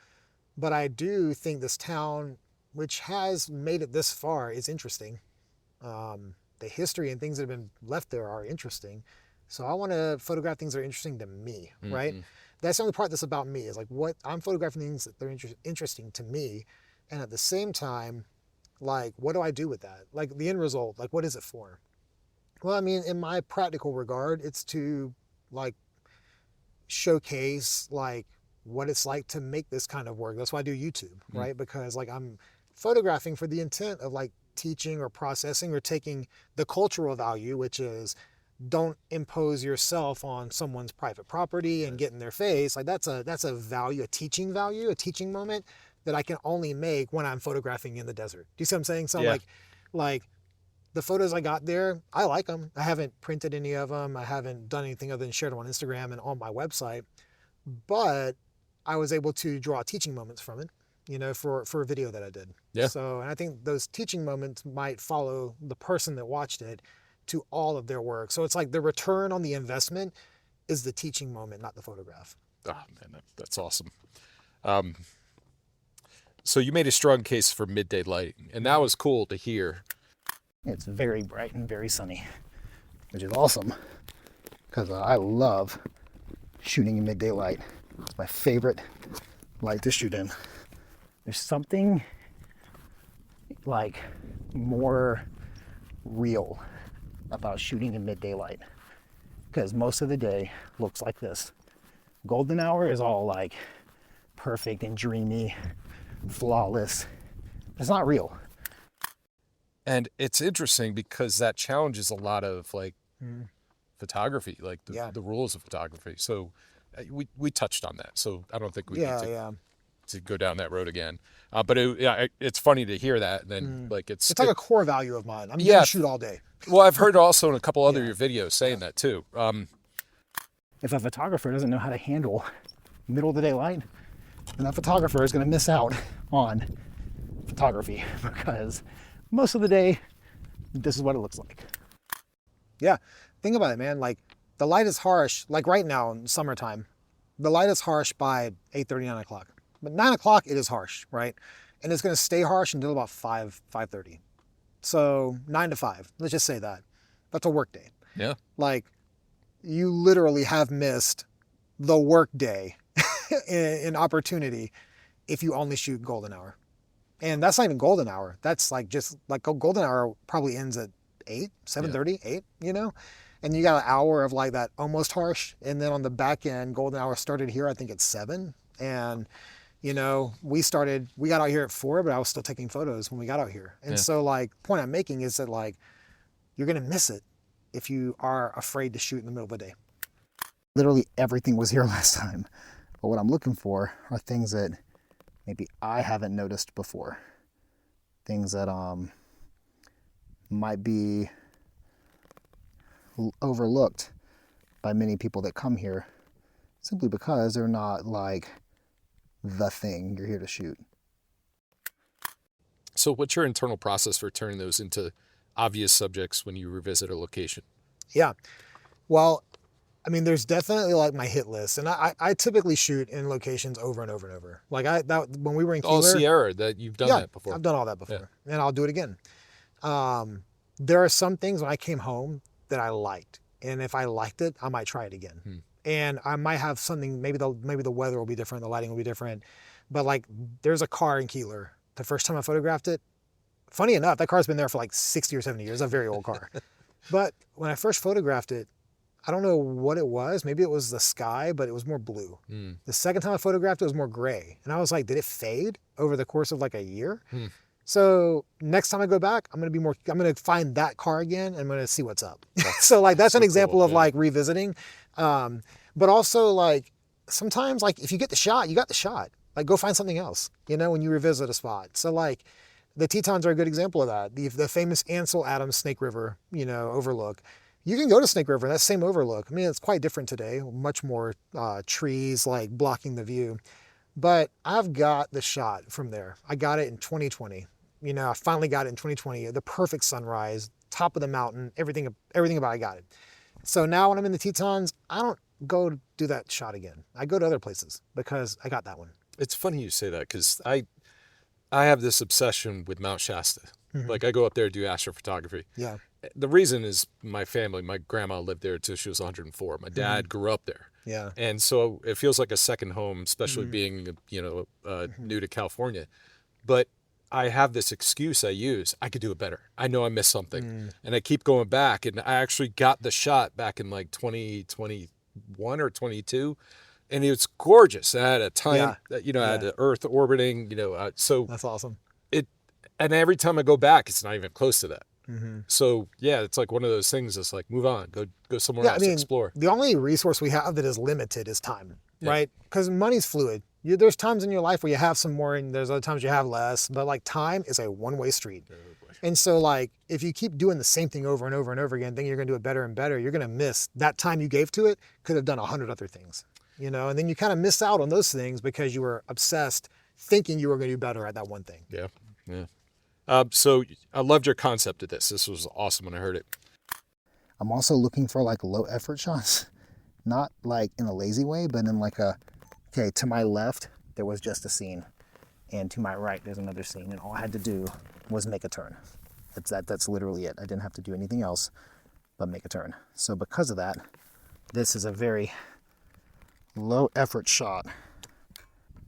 But I do think this town, which has made it this far, is interesting. The history and things that have been left there are interesting. So I want to photograph things that are interesting to me, right? That's the only part that's about me, is like what I'm photographing, things that they're interesting to me. And at the same time, like, what do I do with that? Like the end result, like what is it for? Well, I mean, in my practical regard, it's to like showcase like what it's like to make this kind of work. That's why I do YouTube, right? Because like I'm photographing for the intent of like teaching or processing or taking the cultural value, which is don't impose yourself on someone's private property and get in their face. Like that's a value, a teaching moment that I can only make when I'm photographing in the desert. Do you see what I'm saying? So like the photos I got there, I like them. I haven't printed any of them. I haven't done anything other than shared them on Instagram and on my website. But I was able to draw teaching moments from it, you know, for a video that I did. Yeah. So, and I think those teaching moments might follow the person that watched it to all of their work. So it's like the return on the investment is the teaching moment, not the photograph. Oh man, that's awesome. So you made a strong case for midday lighting, and that was cool to hear. It's very bright and very sunny, which is awesome because I love shooting in midday light. It's my favorite light to shoot in. There's something like more real about shooting in midday light because most of the day looks like this. Golden hour is all like perfect and dreamy, flawless. It's not real. And it's interesting because that challenges a lot of like photography, like the rules of photography. So we touched on that. So I don't think we need to go down that road again. But it's funny to hear that. And then like it's like a core value of mine. I'm gonna shoot all day. Well, I've heard also in a couple other your videos saying that too. If a photographer doesn't know how to handle middle of the day light, then that photographer is going to miss out on photography because most of the day, this is what it looks like. Yeah, think about it, man. Like the light is harsh. Like right now in summertime, the light is harsh by 8:30, 9 o'clock. But 9 o'clock, it is harsh, right? And it's going to stay harsh until about 5:30. So 9 to 5, let's just say that. That's a work day. Yeah. Like you literally have missed the work day in opportunity if you only shoot golden hour. And that's not even golden hour. That's like just like a golden hour probably ends at 7:30, 8, you know? And you got an hour of like that almost harsh. And then on the back end, golden hour started here, I think at 7. And, you know, we got out here at 4, but I was still taking photos when we got out here. And so like, the point I'm making is that like, you're going to miss it if you are afraid to shoot in the middle of the day. Literally everything was here last time. But what I'm looking for are things that maybe I haven't noticed before. Things that might be overlooked by many people that come here simply because they're not like the thing you're here to shoot. So what's your internal process for turning those into obvious subjects when you revisit a location? Yeah. Well, I mean, there's definitely like my hit list, and I typically shoot in locations over and over and over. Like when we were in Keeler, all Sierra, that you've done that before. I've done all that before, and I'll do it again. There are some things when I came home that I liked, and if I liked it, I might try it again. and I might have something, maybe the weather will be different, the lighting will be different. But like there's a car in Keeler. The first time I photographed it, funny enough, that car's been there for like 60 or 70 years, a very old car. But when I first photographed it, I don't know what it was. Maybe it was the sky, but it was more blue. The second time I photographed it was more gray. And I was like, did it fade over the course of like a year? So next time I go back, I'm going to find that car again and I'm going to see what's up. So like, that's an example of like revisiting. But also like, sometimes like if you get the shot, you got the shot. Like go find something else, you know, when you revisit a spot. So like the Tetons are a good example of that. The famous Ansel Adams Snake River, you know, overlook. You can go to Snake River, that same overlook. I mean, it's quite different today, much more trees like blocking the view. But I've got the shot from there. I got it in 2020. You know, I finally got it in 2020, the perfect sunrise, top of the mountain, everything about it, I got it. So now when I'm in the Tetons, I don't go do that shot again. I go to other places because I got that one. It's funny you say that because I have this obsession with Mount Shasta. Like I go up there to do astrophotography. Yeah. The reason is my family, my grandma lived there until she was 104. My dad grew up there. Yeah. And so it feels like a second home, especially being, you know, new to California. But I have this excuse I use. I could do it better. I know I missed something. And I keep going back. And I actually got the shot back in like 2021 or 22. And it's gorgeous. I had a time, you know, I had the Earth orbiting, you know, so. That's awesome. And every time I go back, it's not even close to that. So yeah, it's like one of those things that's like, move on, go somewhere else, explore. The only resource we have that is limited is time, right? Because money's fluid. There's times in your life where you have some more and there's other times you have less, but like time is a one-way street. And so like, if you keep doing the same thing over and over and over again, thinking you're gonna do it better and better, you're gonna miss that time you gave to it, could have done 100 other things, you know? And then you kind of miss out on those things because you were obsessed thinking you were gonna do better at that one thing. Yeah. So I loved your concept of this. This was awesome when I heard it. I'm also looking for like low effort shots, not like in a lazy way, but in like okay, to my left, there was just a scene. And to my right, there's another scene. And all I had to do was make a turn. That's literally it. I didn't have to do anything else but make a turn. So because of that, this is a very low effort shot,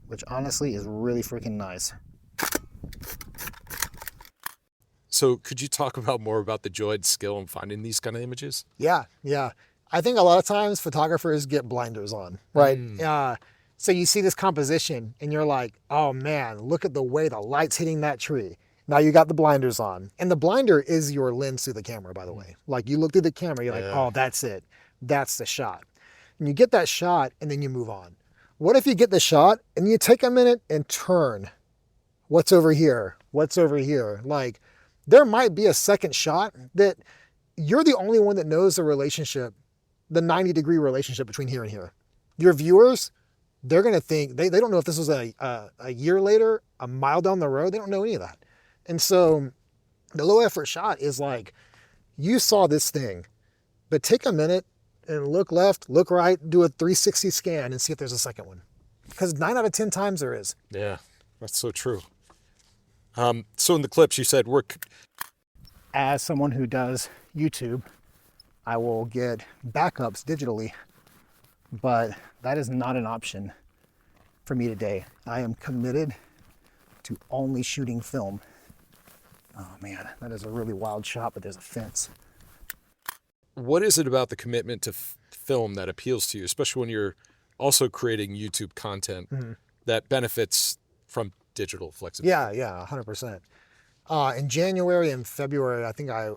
which honestly is really freaking nice. So could you talk more about the joy and skill in finding these kind of images? Yeah. I think a lot of times photographers get blinders on, right? So you see this composition and you're like, oh man, look at the way the light's hitting that tree. Now you got the blinders on. And the blinder is your lens through the camera, by the way. Like you look through the camera, you're like, oh, that's it. That's the shot. And you get that shot and then you move on. What if you get the shot and you take a minute and turn? What's over here? What's over here? Like, there might be a second shot that you're the only one that knows the relationship, the 90-degree relationship between here and here. Your viewers, they're going to think, they don't know if this was a year later, a mile down the road. They don't know any of that. And so the low effort shot is like, you saw this thing, but take a minute and look left, look right, do a 360 scan and see if there's a second one. Because 9 out of 10 times there is. Yeah, that's so true. So in the clips you said as someone who does YouTube, I will get backups digitally, but that is not an option for me today. I am committed to only shooting film. Oh man, that is a really wild shot, but there's a fence. What is it about the commitment to film that appeals to you, especially when you're also creating YouTube content that benefits from digital flexibility? Yeah, 100%. In January and February, I think I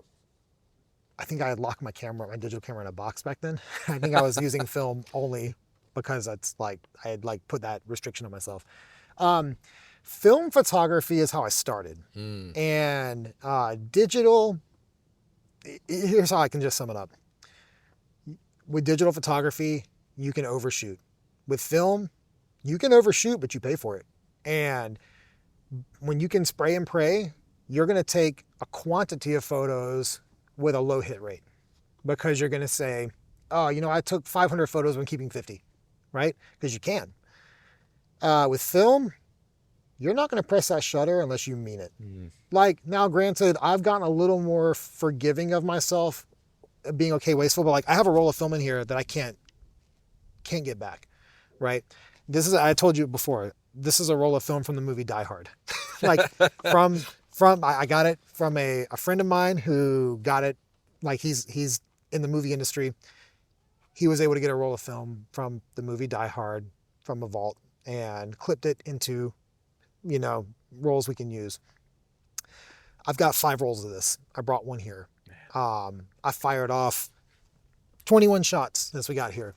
had locked my digital camera in a box back then. I think I was using film only because that's like, I had like put that restriction on myself. Film photography is how I started. And digital, here's how I can just sum it up. With digital photography, you can overshoot. With film, you can overshoot, but you pay for it. And when you can spray and pray, you're going to take a quantity of photos with a low hit rate because you're going to say, oh, you know, I took 500 photos when keeping 50, right? Because you can. With film, you're not going to press that shutter unless you mean it. Like, now granted, I've gotten a little more forgiving of myself being okay wasteful, but like I have a roll of film in here that I can't can't get back, right? I told you before, this is a roll of film from the movie Die Hard. Like I got it from a friend of mine who got it, like he's in the movie industry. He was able to get a roll of film from the movie Die Hard from a vault and clipped it into, rolls we can use. I've got 5 rolls of this. I brought one here. I fired off 21 shots since we got here.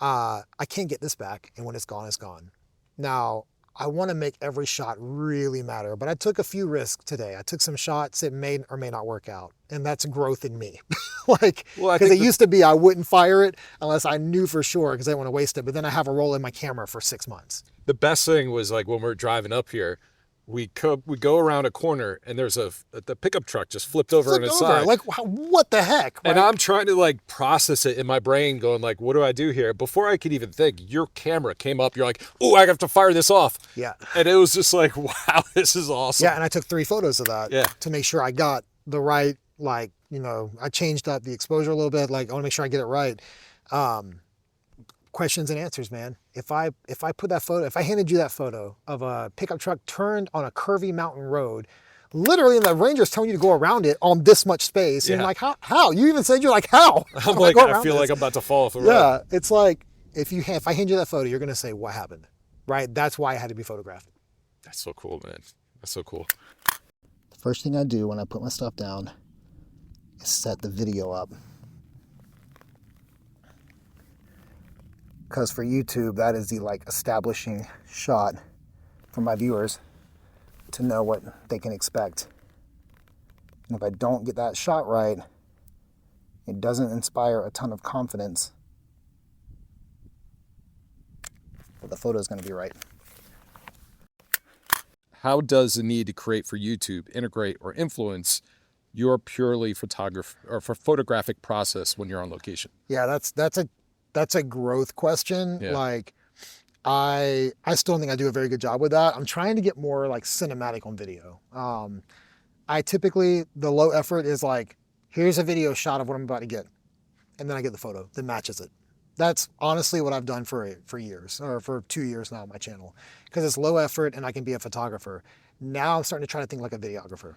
I can't get this back, and when it's gone, it's gone. Now, I want to make every shot really matter, but I took a few risks today. I took some shots that may or may not work out, and that's growth in me. Because it used to be I wouldn't fire it unless I knew for sure because I didn't want to waste it, but then I have a roll in my camera for 6 months. The best thing was like when we're driving up here, we go around a corner and there's the pickup truck just flipped over on its side. Like, what the heck? Right? And I'm trying to like process it in my brain going like, what do I do here? Before I could even think, your camera came up. You're like, oh, I have to fire this off. Yeah. And it was just like, wow, this is awesome. Yeah, and I took 3 photos of that to make sure I got the right, I changed up the exposure a little bit. Like, I want to make sure I get it right. Questions and answers, man. If I handed you that photo of a pickup truck turned on a curvy mountain road, literally, and the ranger's telling you to go around it on this much space, and you're like, how? You even said, you're like, how? I'm like, I feel like I'm about to fall off the road. Yeah, it's like, if I hand you that photo, you're going to say, what happened? Right? That's why I had to be photographed. That's so cool, man. That's so cool. The first thing I do when I put my stuff down is set the video up. Because for YouTube, that is the establishing shot for my viewers to know what they can expect. And if I don't get that shot right, it doesn't inspire a ton of confidence that the photo is going to be right. How does the need to create for YouTube integrate or influence your purely photographic process when you're on location? Yeah, that's a growth question. Yeah. I still think I do a very good job with that. I'm trying to get more cinematic on video. I typically, the low effort is here's a video shot of what I'm about to get. And then I get the photo that matches it. That's honestly what I've done for years, or for 2 years now on my channel. Because it's low effort and I can be a photographer. Now I'm starting to try to think like a videographer.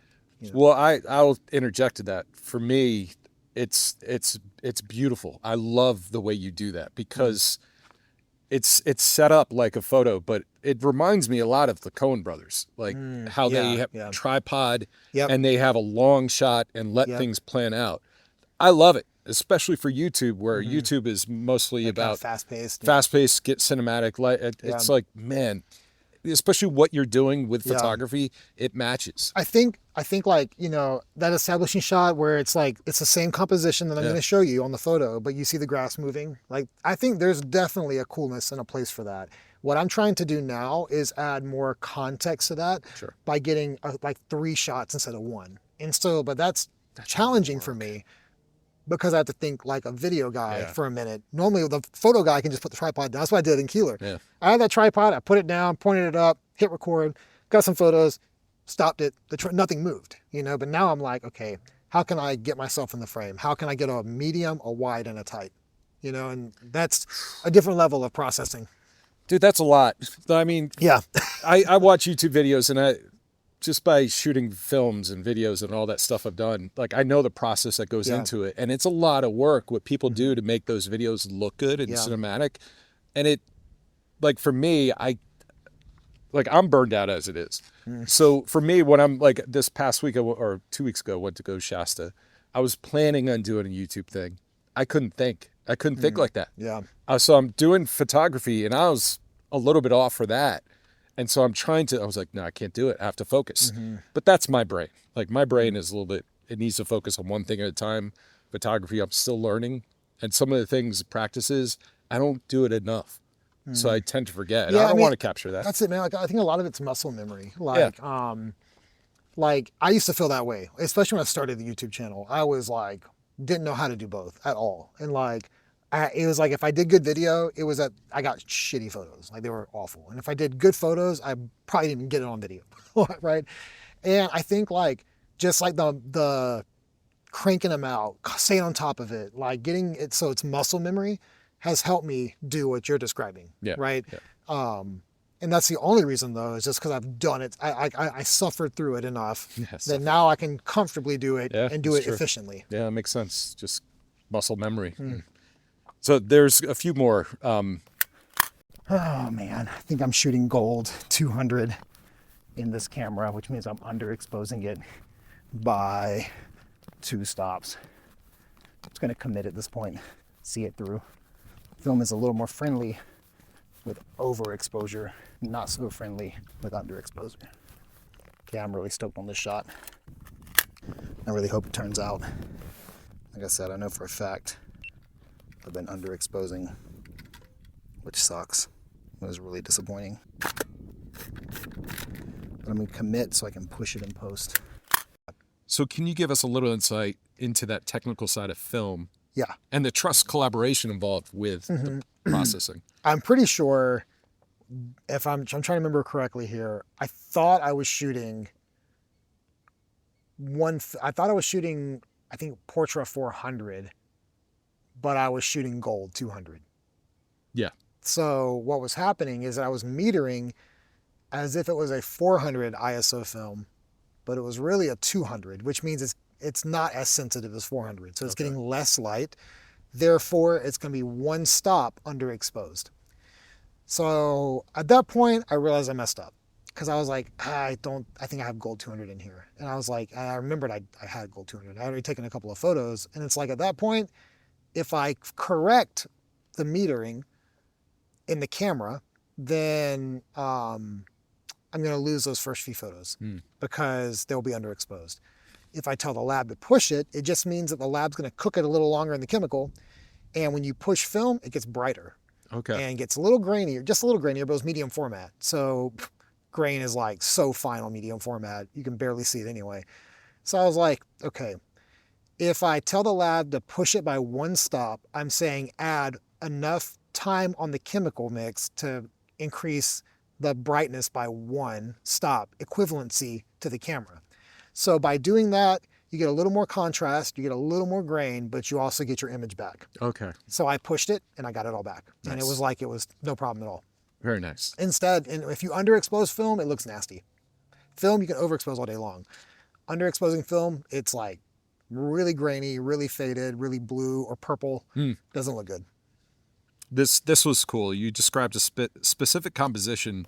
Well, I'll interject to that. For me, it's beautiful. I love the way you do that because it's set up like a photo, but it reminds me a lot of the Coen brothers, how they have tripod and they have a long shot and let things plan out. I love it, especially for YouTube, where YouTube is mostly about fast-paced, get cinematic. It's like, man, especially what you're doing with photography, it matches. I think that establishing shot where it's the same composition that I'm going to show you on the photo, but you see the grass moving. I think there's definitely a coolness and a place for that. What I'm trying to do now is add more context to that by getting 3 shots instead of 1. And so, but that's challenging for me because I have to think like a video guy for a minute. Normally the photo guy can just put the tripod down. That's what I did in Keeler. Yeah. I had that tripod, I put it down, pointed it up, hit record, got some photos, stopped it, nothing moved, but now I'm like, okay, how can I get myself in the frame? How can I get a medium, a wide, and a tight? And that's a different level of processing. Dude, that's a lot. I mean, I watch YouTube videos and just by shooting films and videos and all that stuff I've done, I know the process that goes into it. And it's a lot of work what people do to make those videos look good and cinematic. And it, for me, I'm burned out as it is. So for me, when I'm this past week or 2 weeks ago, went to go Shasta, I was planning on doing a YouTube thing. I couldn't think like that. Yeah. So I'm doing photography and I was a little bit off for that. And so I was like, no, I can't do it. I have to focus. But that's my brain. My brain is it needs to focus on one thing at a time. Photography, I'm still learning. And some of the things, practices, I don't do it enough. So I tend to forget. And I don't want to capture that. That's it, man. I think a lot of it's muscle memory. I used to feel that way, especially when I started the YouTube channel. I was didn't know how to do both at all. And it was if I did good video, it was that I got shitty photos. They were awful. And if I did good photos, I probably didn't even get it on video, right? And I think just the cranking them out, staying on top of it, getting it so it's muscle memory has helped me do what you're describing. Yeah. Right. Yeah. And that's the only reason, though, is just because I've done it. I suffered through it enough Yes. that now I can comfortably do it and do it true. efficiently. Yeah, that makes sense. Just muscle memory. So there's a few more. Oh man, I think I'm shooting gold 200 in this camera, which means I'm underexposing it by 2 stops. I'm just gonna commit at this point, see it through. Film is a little more friendly with overexposure, not so friendly with underexposure. Okay, I'm really stoked on this shot. I really hope it turns out. Like I said, I know for a fact I've been underexposing, which sucks. It was really disappointing. But I'm gonna commit so I can push it in post. So can you give us a little insight into that technical side of film? Yeah. And the trust collaboration involved with the processing? I'm pretty sure, if I'm trying to remember correctly here, I thought I was shooting I think Portra 400, but I was shooting gold 200. Yeah. So what was happening is I was metering as if it was a 400 ISO film, but it was really a 200, which means it's not as sensitive as 400. So it's getting less light. Therefore, it's going to be 1 stop underexposed. So at that point, I realized I messed up because I was like, I think I have gold 200 in here. And I was like, I remembered I had gold 200. I had already taken a couple of photos. And it's like at that point, if I correct the metering in the camera, then I'm going to lose those first few photos because they'll be underexposed. If I tell the lab to push it, it just means that the lab's going to cook it a little longer in the chemical. And when you push film, it gets brighter. Okay. And gets a little grainier, just a little grainier, but it's medium format. So grain is like so fine on medium format, you can barely see it anyway. So I was like, okay, if I tell the lab to push it by 1 stop, I'm saying add enough time on the chemical mix to increase the brightness by 1 stop, equivalency to the camera. So by doing that, you get a little more contrast, you get a little more grain, but you also get your image back. Okay. So I pushed it and I got it all back. Nice. And it was like, it was no problem at all. Very nice. Instead, and if you underexpose film, it looks nasty. Film, you can overexpose all day long. Underexposing film, it's like really grainy, really faded, really blue or purple. Doesn't look good. This was cool. You described a specific composition.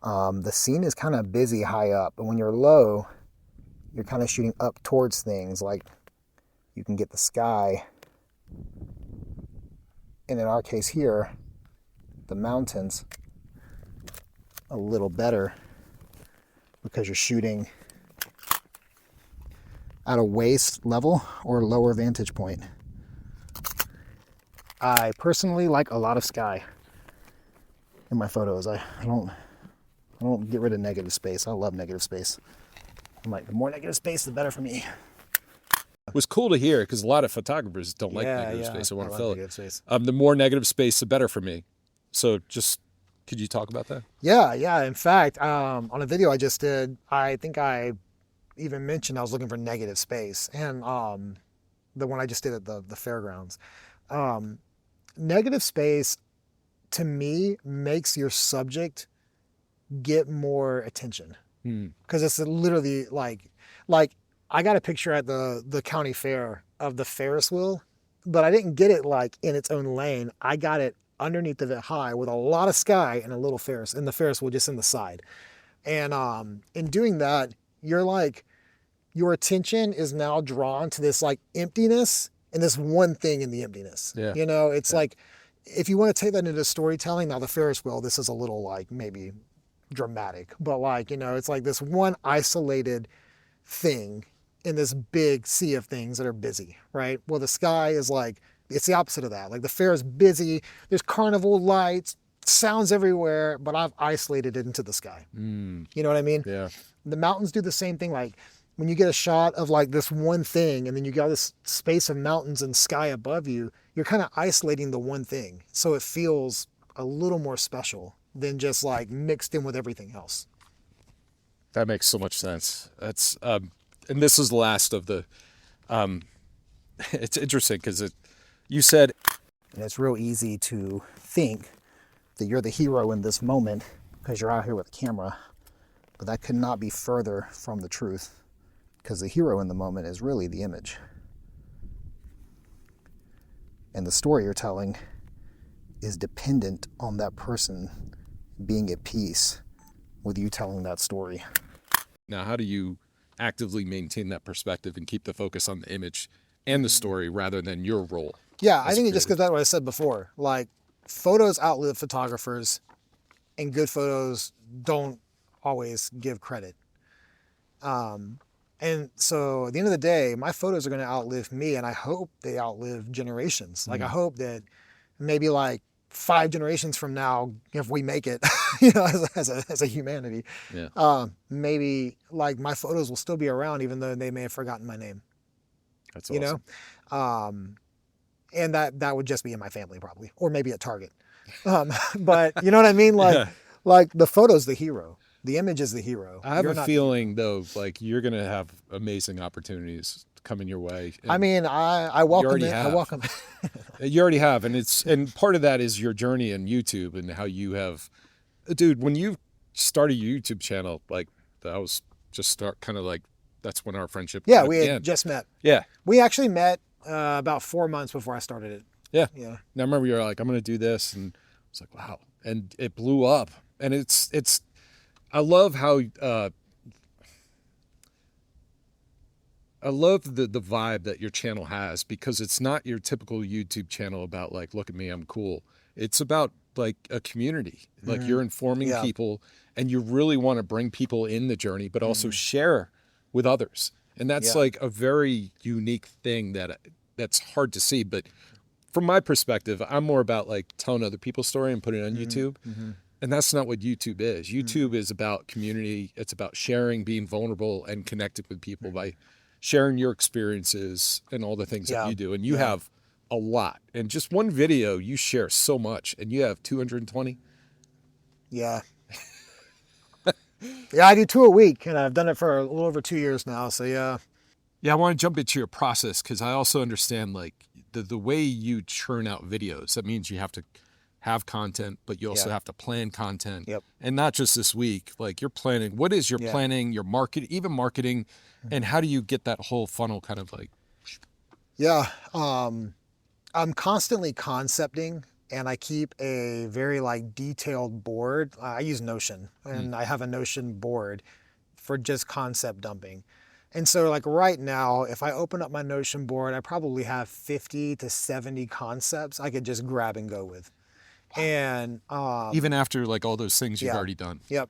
The scene is kind of busy high up, but when you're low, you're kind of shooting up towards things. Like you can get the sky, and in our case here, the mountains a little better because you're shooting at a waist level or lower vantage point. I personally like a lot of sky in my photos. I don't get rid of negative space. I love negative space. I'm like, the more negative space, the better for me. It was cool to hear because a lot of photographers don't like negative space. They want to fill it. Space. The more negative space, the better for me. So just, could you talk about that? Yeah. In fact, on a video I just did, I think I even mentioned I was looking for negative space. And the one I just did at the fairgrounds. Negative space, to me, makes your subject get more attention. Because it's literally like I got a picture at the county fair of the Ferris wheel, but I didn't get it like in its own lane. I got it underneath of it high with a lot of sky and a little Ferris, and the Ferris wheel just in the side. And in doing that, you're like, your attention is now drawn to this like emptiness and this one thing in the emptiness. Yeah. You know, it's like, if you want to take that into storytelling, now the Ferris wheel, this is a little like maybe dramatic, but like, you know, it's like this one isolated thing in this big sea of things that are busy, right? Well, the sky is like, it's the opposite of that. Like the fair is busy, there's carnival lights, sounds everywhere, but I've isolated it into the sky. You know what I mean? Yeah. The mountains do the same thing. Like when you get a shot of like this one thing and then you got this space of mountains and sky above you, you're kind of isolating the one thing. So it feels a little more special than just like mixed in with everything else. That makes so much sense. That's and this is the last of the. It's interesting because you said And it's real easy to think that you're the hero in this moment because you're out here with a camera, but that could not be further from the truth, because the hero in the moment is really the image. And the story you're telling is dependent on that person being at peace with you telling that story. Now, how do you actively maintain that perspective and keep the focus on the image and the story rather than your role? Yeah, I think it just goes back to what I said before. Like, photos outlive photographers, and good photos don't always give credit. And so at the end of the day, my photos are going to outlive me, and I hope they outlive generations. Like, I hope that maybe like 5 generations from now, if we make it, as a humanity, maybe like my photos will still be around, even though they may have forgotten my name. That's awesome. And that would just be in my family probably, or maybe at Target. But you know what I mean? Like the photo's the hero. The image is the hero. I have a feeling, though, like you're going to have amazing opportunities coming your way. I mean, I welcome it. I welcome it. You already have. And part of that is your journey in YouTube and how you have, dude, when you started your YouTube channel, like that was just that's when our friendship began. We had had just met. Yeah. We actually met about 4 months before I started it. Yeah. Yeah. And I remember you were like, I'm going to do this. And I was like, wow. And it blew up. And I love how, I love the vibe that your channel has, because it's not your typical YouTube channel about like, look at me, I'm cool. It's about like a community, like you're informing people, and you really want to bring people in the journey, but also share with others. And that's like a very unique thing that's hard to see. But from my perspective, I'm more about like telling other people's story and putting it on YouTube. And that's not what YouTube is. YouTube is about community. It's about sharing, being vulnerable, and connecting with people by sharing your experiences and all the things that you do. And you have a lot. And just one video, you share so much. And you have 220? Yeah. Yeah, I do 2 a week, and I've done it for a little over 2 years now. So yeah. Yeah, I want to jump into your process, because I also understand like the way you churn out videos. That means you have to have content, but you also have to plan content. And not just this week, like you're planning. What is your planning, your marketing, and how do you get that whole funnel kind of like? Yeah, I'm constantly concepting, and I keep a very like detailed board. I use Notion, and I have a Notion board for just concept dumping. And so like right now, if I open up my Notion board, I probably have 50 to 70 concepts I could just grab and go with. And even after like all those things you've already done. Yep.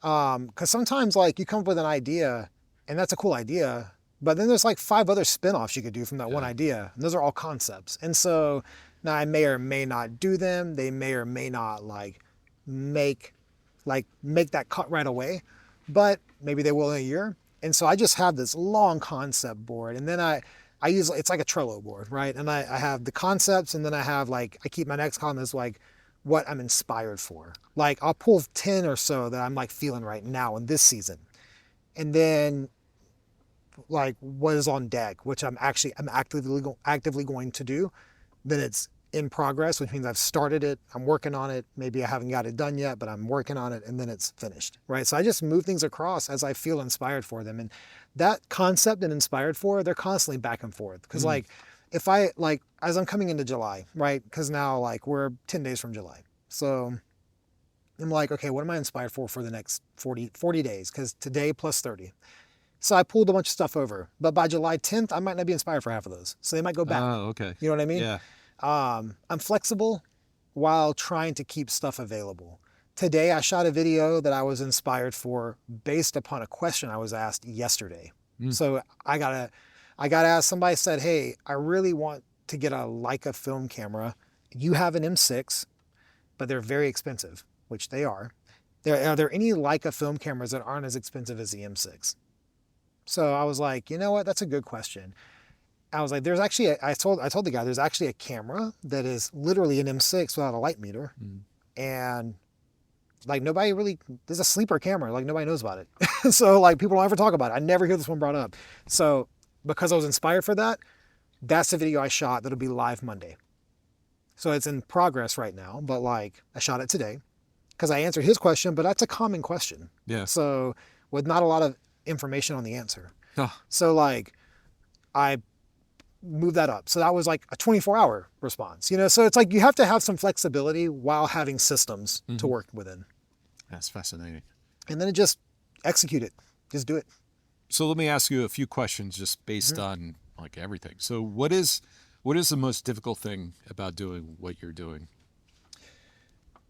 Because sometimes like you come up with an idea, and that's a cool idea, but then there's like 5 other spin-offs you could do from that one idea, and those are all concepts. And so now I may or may not do them. They may or may not like make that cut right away, but maybe they will in a year. And so I just have this long concept board, and then I use, it's like a Trello board, right? And I have the concepts, and then I have like, I keep my next column as like what I'm inspired for. Like I'll pull 10 or so that I'm like feeling right now in this season. And then like what is on deck, which I'm actively going to do. Then it's in progress, which means I've started it, I'm working on it. Maybe I haven't got it done yet, but I'm working on it, and then it's finished, right? So I just move things across as I feel inspired for them. And that concept and inspired for, they're constantly back and forth. Because like, if I, like, as I'm coming into July, right? Because now like we're 10 days from July. So I'm like, okay, what am I inspired for the next 40 days? Because today plus 30. So I pulled a bunch of stuff over, but by July 10th, I might not be inspired for half of those. So they might go back. Oh, okay. You know what I mean? Yeah. I'm flexible while trying to keep stuff available. Today, I shot a video that I was inspired for based upon a question I was asked yesterday. So I got asked, somebody said, hey, I really want to get a Leica film camera. You have an M6, but they're very expensive, which they are. Are there any Leica film cameras that aren't as expensive as the M6? So I was like, you know what? That's a good question. I was like, there's actually, I told the guy, there's actually a camera that is literally an M6 without a light meter. And like there's a sleeper camera, like nobody knows about it. So like people don't ever talk about it. I never hear this one brought up. So because I was inspired for that, that's the video I shot that'll be live Monday. So it's in progress right now, but like I shot it today because I answered his question, but that's a common question. Yeah. So with not a lot of information on the answer. Oh, So like I moved that up. So that was like a 24-hour response, you know? So it's like you have to have some flexibility while having systems to work within. that's fascinating. And then it just execute it. Just do it. So let me ask you a few questions just based on like everything. So what is the most difficult thing about doing what you're doing?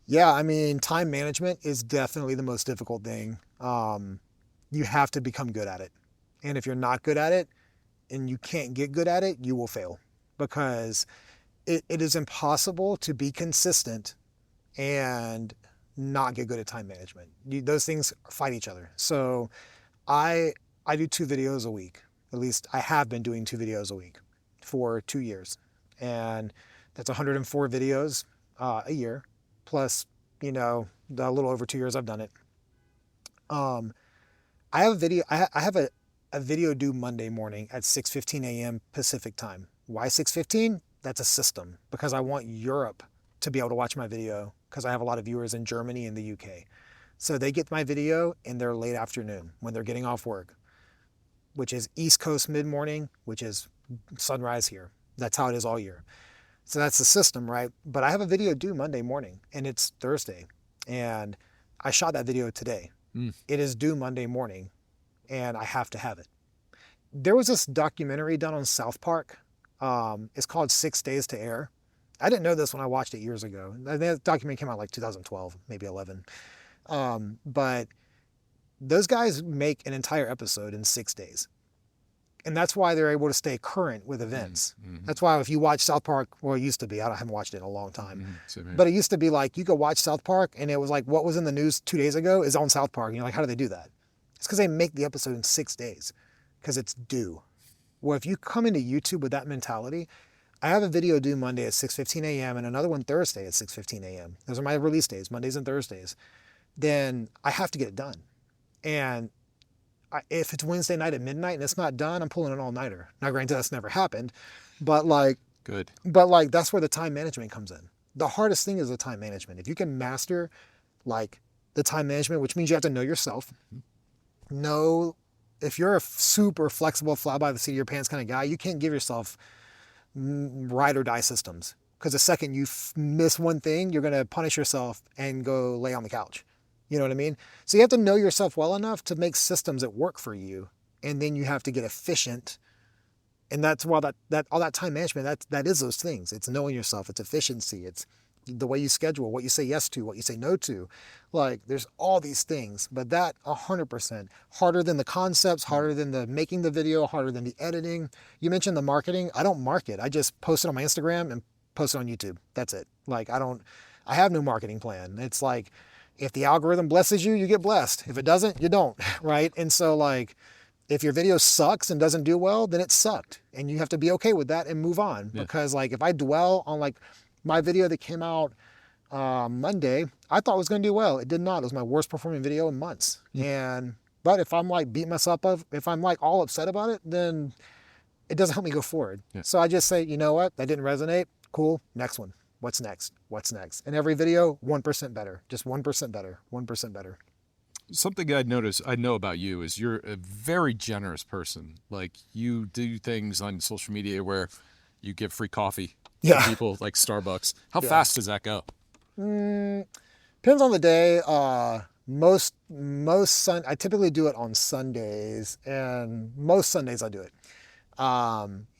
Yeah, I mean, time management is definitely the most difficult thing. You have to become good at it. And if you're not good at it and you can't get good at it, you will fail because it is impossible to be consistent and not get good at time management. Those things fight each other. So I do 2 videos a week. At least I have been doing 2 videos a week for 2 years. And that's 104 videos a year, plus, you know, the little over 2 years I've done it. I have a video, I have a video due Monday morning at 6:15 a.m. Pacific time. Why 6:15? That's a system because I want Europe to be able to watch my video because I have a lot of viewers in Germany and the UK. So they get my video in their late afternoon when they're getting off work, which is East Coast mid-morning, which is sunrise here. That's how it is all year. So that's the system, right? But I have a video due Monday morning and it's Thursday. And I shot that video today. It is due Monday morning and I have to have it. There was this documentary done on South Park. It's called 6 Days to Air. I didn't know this when I watched it years ago. The documentary came out like 2012, maybe 11. But those guys make an entire episode in 6 days. And that's why they're able to stay current with events. That's why if you watch South Park, well, it used to be, I haven't watched it in a long time, but it used to be like, you could watch South Park and it was like, what was in the news 2 days ago is on South Park. And you're like, how do they do that? It's because they make the episode in 6 days because it's due. Well, if you come into YouTube with that mentality, I have a video due Monday at 6:15 a.m. and another one Thursday at 6:15 a.m. Those are my release days, Mondays and Thursdays. Then I have to get it done. And if it's Wednesday night at midnight and it's not done, I'm pulling an all-nighter. Now, granted, that's never happened, but like, that's where the time management comes in. The hardest thing is the time management. If you can master like the time management, which means you have to know yourself, know if you're a super flexible, fly by the seat of your pants kind of guy, you can't give yourself ride or die systems. Because the second you miss one thing, you're going to punish yourself and go lay on the couch. You know what I mean? So you have to know yourself well enough to make systems that work for you. And then you have to get efficient. And that's why that all that time management, that is those things. It's knowing yourself. It's efficiency. It's the way you schedule, what you say yes to, what you say no to. Like there's all these things, but that 100% harder than the concepts, harder than the making the video, harder than the editing. You mentioned the marketing. I don't market. I just post it on my Instagram and post it on YouTube. That's it. Like I have no marketing plan. It's like, if the algorithm blesses you, you get blessed. If it doesn't, you don't, right? And so like, if your video sucks and doesn't do well, then it sucked. And you have to be okay with that and move on. Yeah. Because like, if I dwell on like my video that came out Monday, I thought it was gonna do well. It did not. It was my worst performing video in months. But if I'm like beating myself up, if I'm like all upset about it, then it doesn't help me go forward. Yeah. So I just say, you know what? That didn't resonate. Cool, next one. What's next? What's next? And every video, 1% better. Just 1% better. 1% better. Something I know about you is you're a very generous person. Like you do things on social media where you give free coffee to people like Starbucks. How fast does that go? Depends on the day. I typically do it on Sundays, and most Sundays I do it.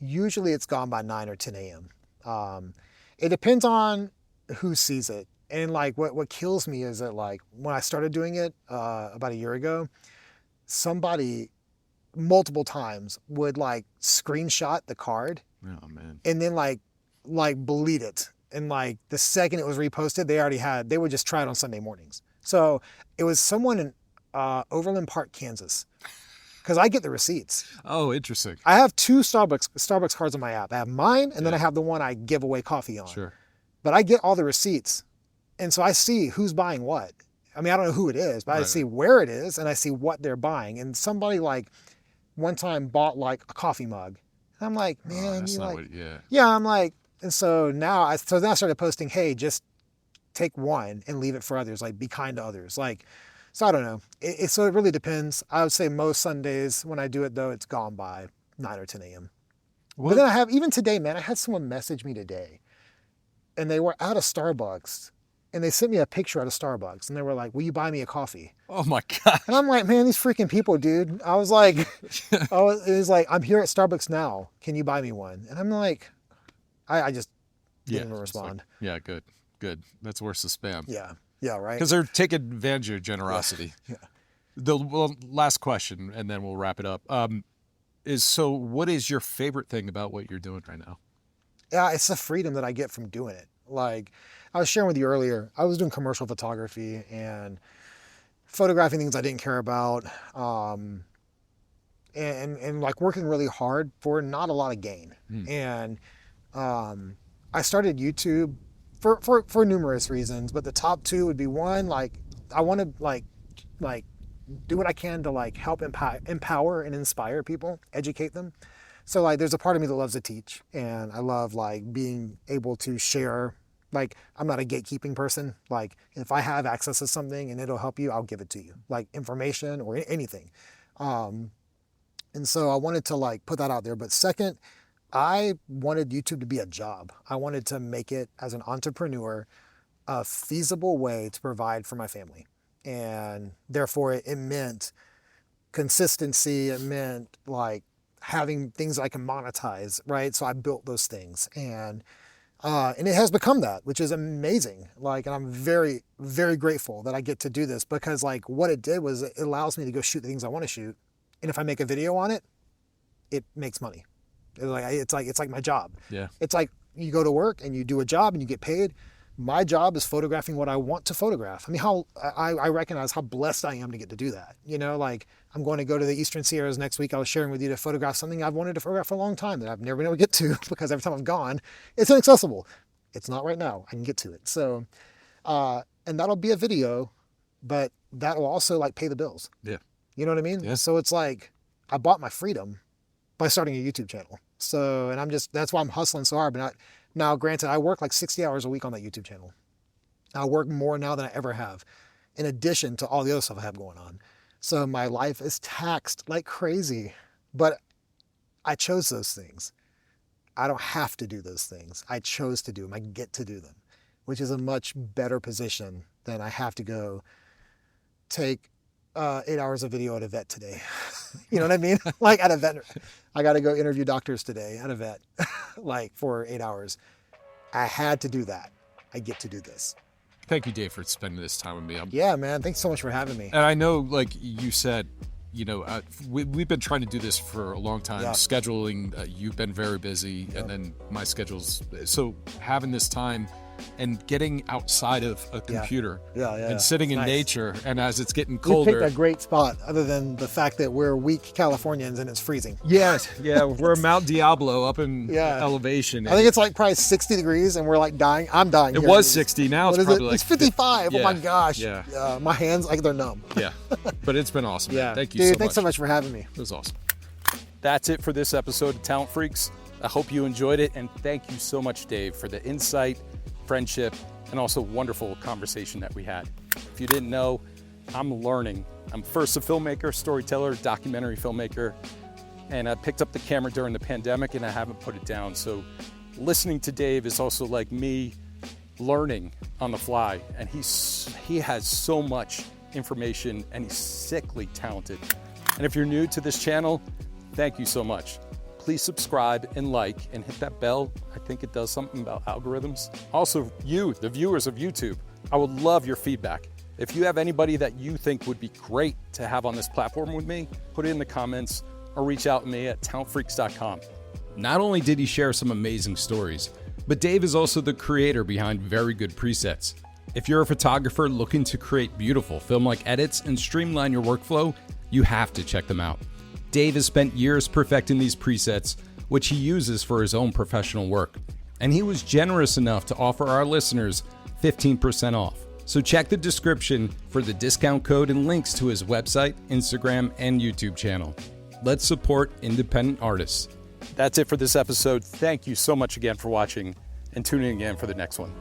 Usually it's gone by 9 or 10 a.m. It depends on who sees it. And like what kills me is that like when I started doing it about a year ago, somebody multiple times would like screenshot the card and then like delete it. And like the second it was reposted, they would just try it on Sunday mornings. So it was someone in Overland Park, Kansas. Because I get the receipts. Oh, interesting. I have 2 Starbucks cards on my app. I have mine, and then I have the one I give away coffee on. Sure. But I get all the receipts. And so I see who's buying what. I mean, I don't know who it is, but I see where it is, and I see what they're buying. And somebody like one time bought like a coffee mug. And I'm like, man, that's you not like, what, yeah, I'm like, And so now I started posting, hey, just take one and leave it for others. Like, be kind to others. Like, so I don't know. So it really depends. I would say most Sundays when I do it, though, it's gone by 9 or 10 a.m. But then even today, man, I had someone message me today, and they were at a Starbucks, and they sent me a picture at a Starbucks, and they were like, will you buy me a coffee? Oh my God. And I'm like, man, these freaking people, dude. I was like, it was like, I'm here at Starbucks now. Can you buy me one? And I'm like, I just didn't respond. Like, good. That's worse than spam. Yeah, right. Because they're taking advantage of your generosity. Yeah. The last question, and then we'll wrap it up. So what is your favorite thing about what you're doing right now? Yeah, it's the freedom that I get from doing it. Like I was sharing with you earlier, I was doing commercial photography and photographing things I didn't care about, and like working really hard for not a lot of gain. And I started YouTube for numerous reasons, but the top two would be, one, like I want to like do what I can to like help empower and inspire people, educate them. So like there's a part of me that loves to teach, and I love like being able to share. Like, I'm not a gatekeeping person. Like, if I have access to something and it'll help you, I'll give it to you, like information or anything. And so I wanted to like put that out there. But second, I wanted YouTube to be a job. I wanted to make it, as an entrepreneur, a feasible way to provide for my family. And therefore it meant consistency. It meant like having things I can monetize, right? So I built those things, and it has become that, which is amazing. Like, and I'm very, very grateful that I get to do this, because like what it did was it allows me to go shoot the things I want to shoot. And if I make a video on it, it makes money. It's like my job. Yeah. It's like you go to work and you do a job and you get paid. My job is photographing what I want to photograph. I mean, I recognize how blessed I am to get to do that. You know, like I'm going to go to the Eastern Sierras next week. I was sharing with you to photograph something I've wanted to photograph for a long time that I've never been able to get to, because every time I've gone, it's inaccessible. It's not right now. I can get to it. So, and that'll be a video, but that will also like pay the bills. Yeah. You know what I mean? Yeah. So it's like I bought my freedom by starting a YouTube channel. So, and that's why I'm hustling so hard. But now, granted, I work like 60 hours a week on that YouTube channel. I work more now than I ever have, in addition to all the other stuff I have going on. So my life is taxed like crazy, but I chose those things. I don't have to do those things. I chose to do them. I get to do them, which is a much better position than I have to go take 8 hours of video at a vet today. You know what I mean? Like at a vet, I got to go interview doctors today at a vet, like for 8 hours. I had to do that. I get to do this. Thank you, Dave, for spending this time with me. Yeah, man. Thanks so much for having me. And I know, like you said, you know, we've been trying to do this for a long time. Yeah. Scheduling, you've been very busy, and then my schedule's so having this time and getting outside of a computer and sitting in nature, and as it's getting colder. You picked a great spot, other than the fact that we're weak Californians and it's freezing. Yes, yeah, we're Mount Diablo up in elevation. I think it's like probably 60 degrees and we're like dying. I'm dying. It was 60. Now it's probably like it's 55. Yeah, oh my gosh. Yeah. My hands, like they're numb. Yeah, but it's been awesome. Yeah. Thank you Dude, so much. thanks so much for having me. It was awesome. That's it for this episode of Talent Freaks. I hope you enjoyed it, and thank you so much, Dave, for the insight, friendship, and also wonderful conversation that we had. If you didn't know, I'm learning. I'm first a filmmaker, storyteller, documentary filmmaker, and I picked up the camera during the pandemic and I haven't put it down. So listening to Dave is also like me learning on the fly, and he has so much information and he's sickly talented. And if you're new to this channel, thank you so much. Please subscribe and like and hit that bell. I think it does something about algorithms. Also, you, the viewers of YouTube, I would love your feedback. If you have anybody that you think would be great to have on this platform with me, put it in the comments or reach out to me at talentfreaks.com. Not only did he share some amazing stories, but Dave is also the creator behind very good presets. If you're a photographer looking to create beautiful film-like edits and streamline your workflow, you have to check them out. Dave has spent years perfecting these presets, which he uses for his own professional work. And he was generous enough to offer our listeners 15% off. So check the description for the discount code and links to his website, Instagram, and YouTube channel. Let's support independent artists. That's it for this episode. Thank you so much again for watching. and tune in again for the next one.